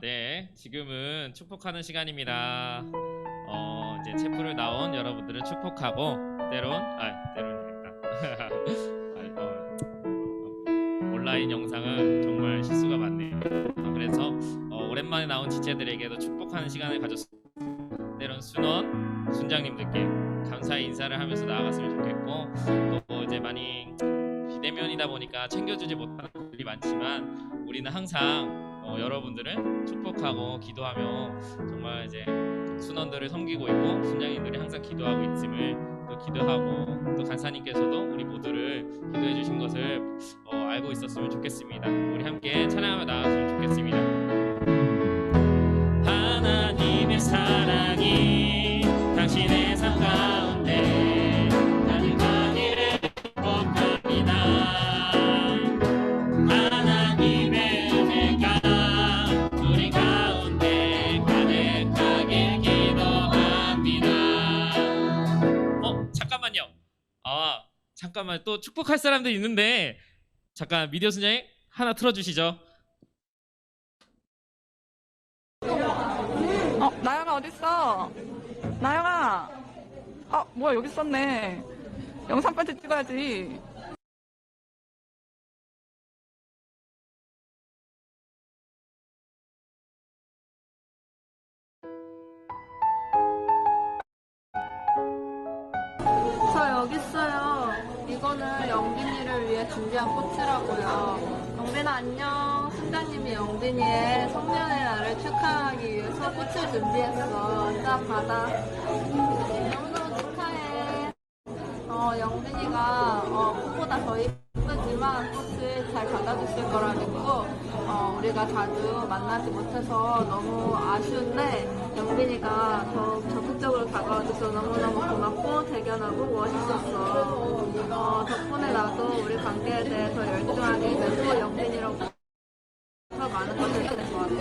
네. 지금은 축복하는 시간입니다. 이제 채플을 나온 여러분들을 축복하고 때론 되겠다. 온라인 영상은 정말 실수가 많네요. 그래서 오랜만에 나온 지체들에게도 축복하는 시간을 가졌습니다. 때론 순원, 순장님들께 감사의 인사를 하면서 나아갔으면 좋겠고, 또 이제 많이 비대면이다 보니까 챙겨주지 못하는 분들이 많지만 우리는 항상 여러분들을 축복하고 기도하며 정말 이제 순원들을 섬기고 있고 순장님들이 항상 기도하고 있음을 또 기도하고 또 간사님께서도 우리 모두를 기도해 주신 것을 알고 있었으면 좋겠습니다. 우리 함께 찬양하며 나아갔으면 좋겠습니다. 하나님의 사랑이 당신의 삶 가운데 가득하기를 축복합니다. 하나님의 은혜가 우리 가운데 가득하길 기도합니다. 잠깐만요. 잠깐만, 또 축복할 사람들 있는데 잠깐 미디어 순장님 하나 틀어주시죠. 나영아 어딨어? 나영아. 뭐야 여기 있었네. 영상 편지 찍어야지. 저 여기 있어요. 이거는 영빈이를 위해 준비한 꽃이라고요. 영빈아 안녕. 순장님이 영빈이의 성년의 날을 축하하기 위해서 꽃을 준비했어. 자 받아. 너무너무 축하해. 영빈이가 꽃보다 더 예쁘지만 꽃을 잘 받아주실 거라 믿고 우리가 자주 만나지 못해서 너무 아쉬운데 영빈이가 더욱 적극적으로 다가와줘서 너무너무 고맙고 대견하고 멋있었어. 덕분에 나도 우리 관계에 대해서 열중하게 되고 영빈이랑 더 많은 것을 알게 된 것 같아.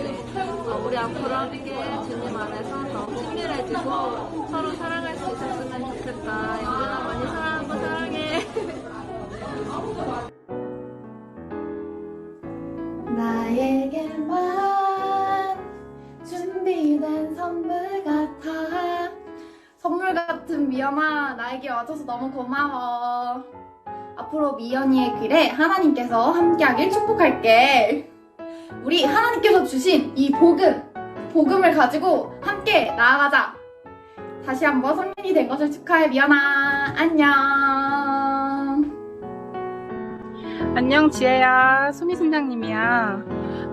우리 앞으로 함께 주님 안에서 더 친밀해지고 서로 사랑할 수 있었으면 좋겠다. 영빈아 많이 사랑하고 사랑해. 나에게만 준비된 선물 같아. 선물 같은 미연아, 나에게 와줘서 너무 고마워. 앞으로 미연이의 길에 하나님께서 함께하길 축복할게. 우리 하나님께서 주신 이 복음을 가지고 함께 나아가자. 다시 한번 성년이 된 것을 축하해, 미연아. 안녕. 안녕 지혜야, 수미 순장님이야.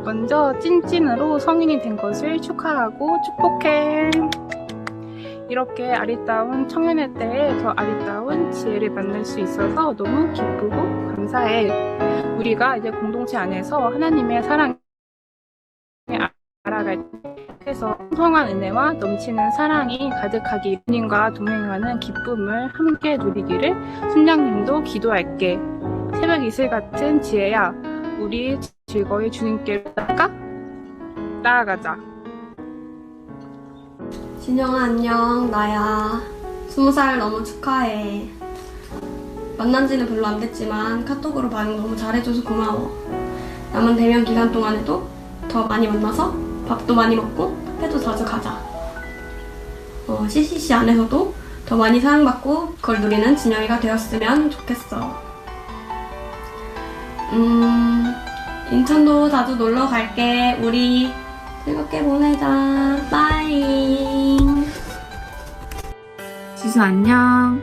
먼저 찐찐으로 성인이 된 것을 축하하고 축복해. 이렇게 아리따운 청년의 때에 더 아리따운 지혜를 만날 수 있어서 너무 기쁘고 감사해. 우리가 이제 공동체 안에서 하나님의 사랑에 알아갈 때에서 풍성한 은혜와 넘치는 사랑이 가득하기, 주님과 동행하는 기쁨을 함께 누리기를 순장님도 기도할게. 새벽 이슬 같은 지혜야, 우리 즐거이 주님께로 나아가자. 진영아 안녕. 나야. 20살 너무 축하해. 만난 지는 별로 안 됐지만 카톡으로 반응 너무 잘해줘서 고마워. 남은 대면 기간 동안에도 더 많이 만나서 밥도 많이 먹고 카페도 자주 가자. CCC 안에서도 더 많이 사랑받고 그걸 누리는 진영이가 되었으면 좋겠어. 인천도 자주 놀러 갈게. 우리 즐겁게 보내자. 빠이. 지수 안녕.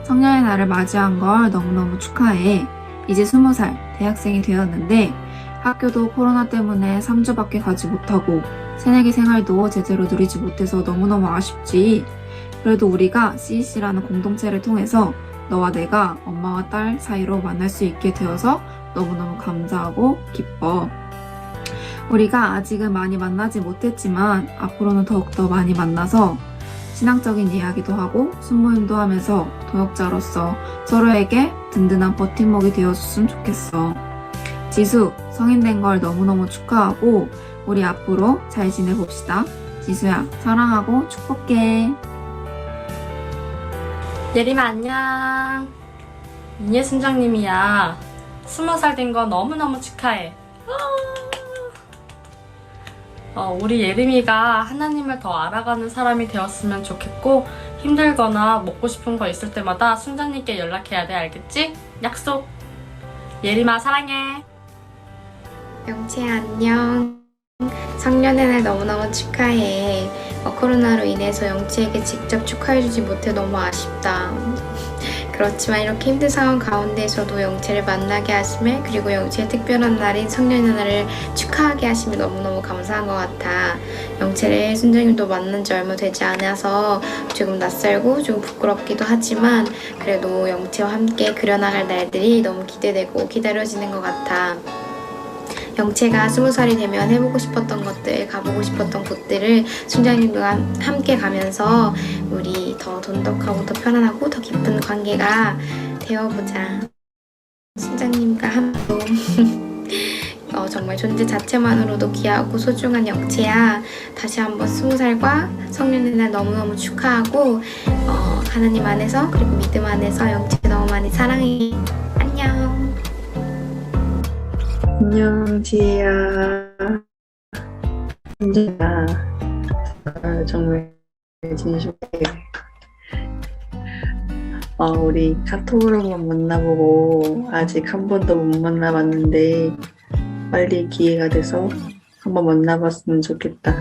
성년의 날을 맞이한 걸 너무너무 축하해. 이제 20살 대학생이 되었는데 학교도 코로나 때문에 3주밖에 가지 못하고 새내기 생활도 제대로 누리지 못해서 너무너무 아쉽지. 그래도 우리가 CEC라는 공동체를 통해서 너와 내가 엄마와 딸 사이로 만날 수 있게 되어서 너무너무 감사하고 기뻐. 우리가 아직은 많이 만나지 못했지만 앞으로는 더욱더 많이 만나서 신앙적인 이야기도 하고 순모임도 하면서 동역자로서 서로에게 든든한 버팀목이 되어줬으면 좋겠어. 지수, 성인 된 걸 너무너무 축하하고 우리 앞으로 잘 지내봅시다. 지수야, 사랑하고 축복해. 예림아 안녕. 민예 순장님이야. 20살 된 거 너무너무 축하해. 우리 예림이가 하나님을 더 알아가는 사람이 되었으면 좋겠고 힘들거나 먹고 싶은 거 있을 때마다 순자님께 연락해야 돼. 알겠지? 약속! 예림아 사랑해! 영채 안녕. 성년의 날 너무너무 축하해. 코로나로 인해서 영채에게 직접 축하해주지 못해 너무 아쉽다. 그렇지만 이렇게 힘든 상황 가운데에서도 영채를 만나게 하심에 그리고 영채의 특별한 날인 성년의 날을 축하하게 하심에 너무너무 감사한 것 같아. 영채를 순정님도 만난 지 얼마 되지 않아서 조금 낯설고 좀 부끄럽기도 하지만 그래도 영채와 함께 그려나갈 날들이 너무 기대되고 기다려지는 것 같아. 영채가 20살이 되면 해보고 싶었던 것들, 가보고 싶었던 곳들을 순장님과 함께 가면서 우리 더 돈독하고 더 편안하고 더 깊은 관계가 되어보자. 순장님과 함도 정말 존재 자체만으로도 귀하고 소중한 영채야. 다시 한번 20살과 성년의 날 너무너무 축하하고 하나님 안에서 그리고 믿음 안에서 영채 너무 많이 사랑해. 안녕. 안녕, 지혜야. 언제나 정말 진심에 우리 카톡으로만 만나보고 아직 한 번도 못 만나봤는데 빨리 기회가 돼서 한번 만나봤으면 좋겠다.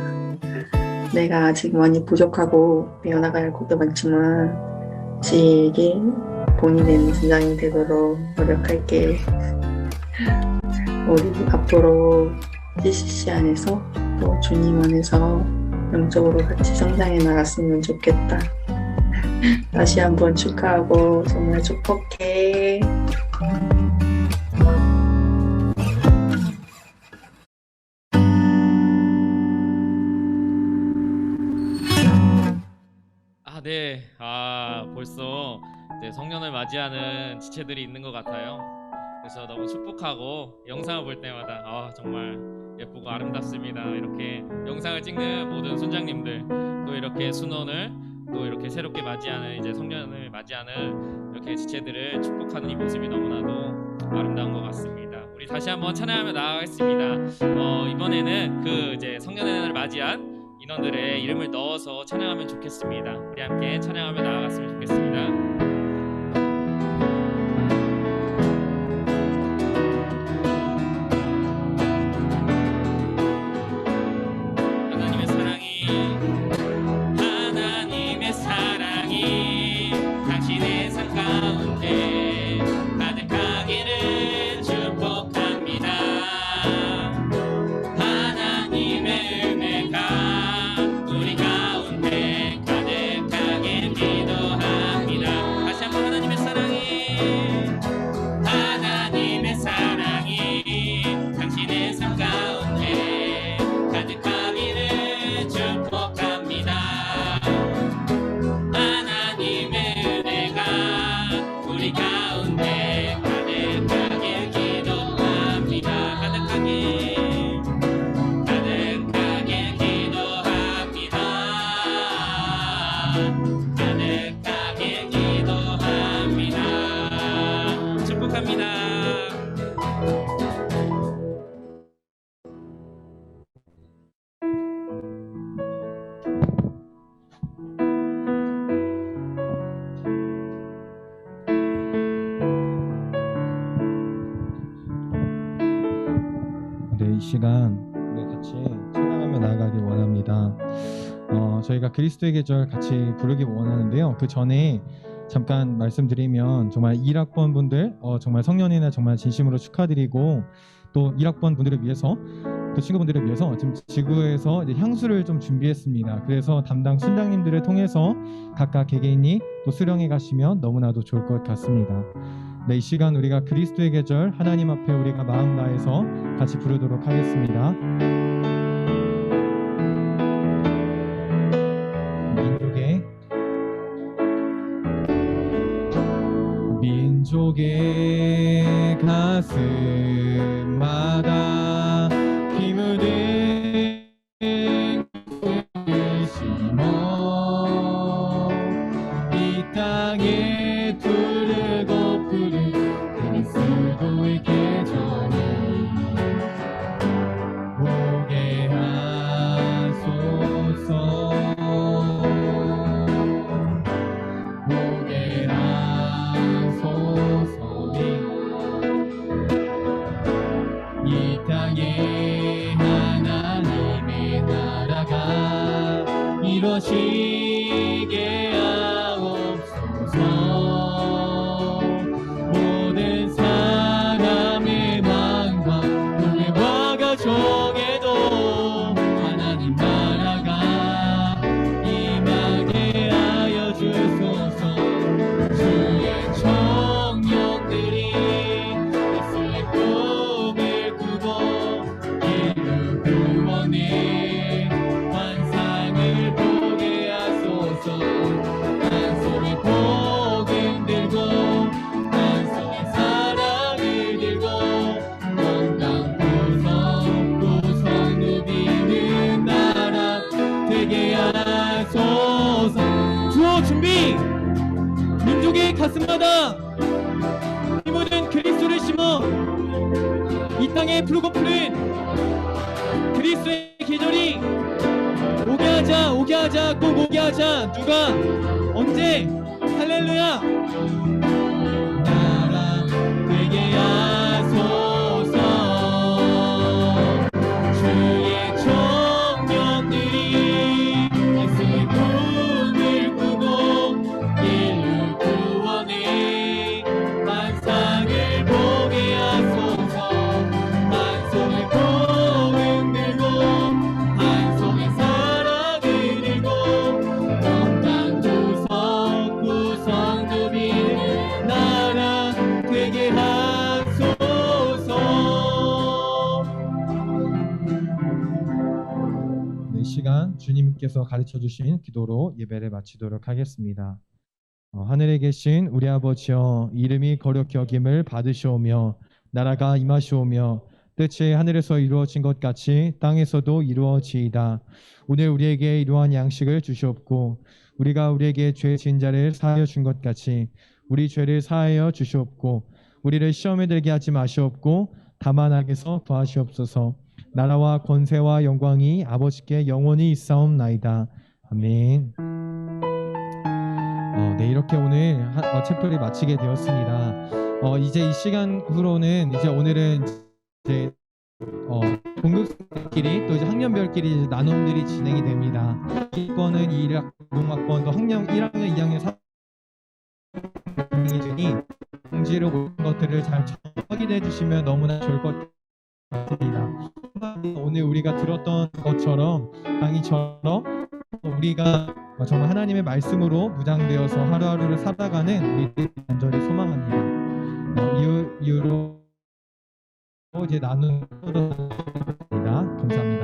내가 아직 많이 부족하고 배워나가야 할 것도 많지만 지혜에게 본이 되는 순장이 되도록 노력할게. 우리 앞으로 CCC 안에서 또 주님 안에서 영적으로 같이 성장해 나갔으면 좋겠다. 다시 한번 축하하고 정말 축복해. 네. 벌써 이제 성년을 맞이하는 지체들이 있는 것 같아요. 그래서 너무 축복하고 영상을 볼 때마다 정말 예쁘고 아름답습니다. 이렇게 영상을 찍는 모든 순장님들, 또 이렇게 순원을 또 이렇게 새롭게 맞이하는 이제 성년을 맞이하는 이렇게 지체들을 축복하는 이 모습이 너무나도 아름다운 것 같습니다. 우리 다시 한번 찬양하며 나아가겠습니다. 이번에는 그 이제 성년의 날을 맞이한 인원들의 이름을 넣어서 찬양하면 좋겠습니다. 우리 함께 찬양하며 나아갔으면 좋겠습니다. 이 시간 우리 같이 찬양하며 나아가길 원합니다. 저희가 그리스도의 계절 같이 부르기 원하는데요. 그 전에 잠깐 말씀드리면 정말 1학번 분들 정말 성년의 날 정말 진심으로 축하드리고 또 1학번 분들을 위해서 또 친구분들을 위해서 지금 지구에서 이제 향수를 좀 준비했습니다. 그래서 담당 순장님들을 통해서 각각 개개인이 또 수령해 가시면 너무나도 좋을 것 같습니다. 네, 이 시간 우리가 그리스도의 계절 하나님 앞에 우리가 마음 다해서 같이 부르도록 하겠습니다. 민족의 가슴마다 피 묻은 꿈을 심어 이 땅에 두르고 푸른 그리스도의 계절이 오게 하시게 하옵소서. 모든 사람의 마음과 교회와 가정에도 하나님 나라가 임하게 하여 주소서. 주의 청년들이 예수의 꿈을 꾸고 인류 구원의 환상을 보게 하소서. 한 손에 복음 들고 한 손에 사랑을 들고 온 땅 구석구석 누비는 나라 되게 하소서. 주어 준비! 민족의 가슴마다 이 모든 그리스도를 심어 이 땅에 푸르고 푸른 그리스도의 계절이 오게 하자 꼭 오게 하자. 누가 언제? 할렐루야. 나라 되게 하소서. 주의 청년들이 예수의 꿈을 꾸고 인류 구원의 환상을 보게 하소서. 한 손에 복음 들고 한 손에 사랑을 들고 온 땅 구석구석 누비는 나라 되게 하소서. 네, 이 시간 주님께서 가르쳐 주신 기도로 예배를 마치도록 하겠습니다. 하늘에 계신 우리 아버지여, 이름이 거룩히 여김을 받으시오며 나라가 임하시오며 뜻이 하늘에서 이루어진 것 같이 땅에서도 이루어지이다. 오늘 우리에게 이러한 양식을 주시옵고 우리가 우리에게 죄 지은 자를 사하여 준 것 같이 우리 죄를 사하여 주시옵고 우리를 시험에 들게 하지 마시옵고 다만 악에서 구하시옵소서. 나라와 권세와 영광이 아버지께 영원히 있사옵나이다. 아멘. 네, 이렇게 오늘 채플을 마치게 되었습니다. 이제 이 시간 후로는 이제 오늘은 이제 동급생끼리 또 이제 학년별끼리 이제 나눔들이 진행이 됩니다. 2학번은 1학번, 또 학년 1학년, 2학년, 3학년이 공지를 온 것들을 잘 확인해 주시면 너무나 좋을 것 같습니다. 오늘 우리가 들었던 것처럼 강의처럼 우리가 정말 하나님의 말씀으로 무장되어서 하루하루를 살아가는 우리들이 간절히 소망합니다. 이후로 이제 나누도록 하겠습니다. 감사합니다.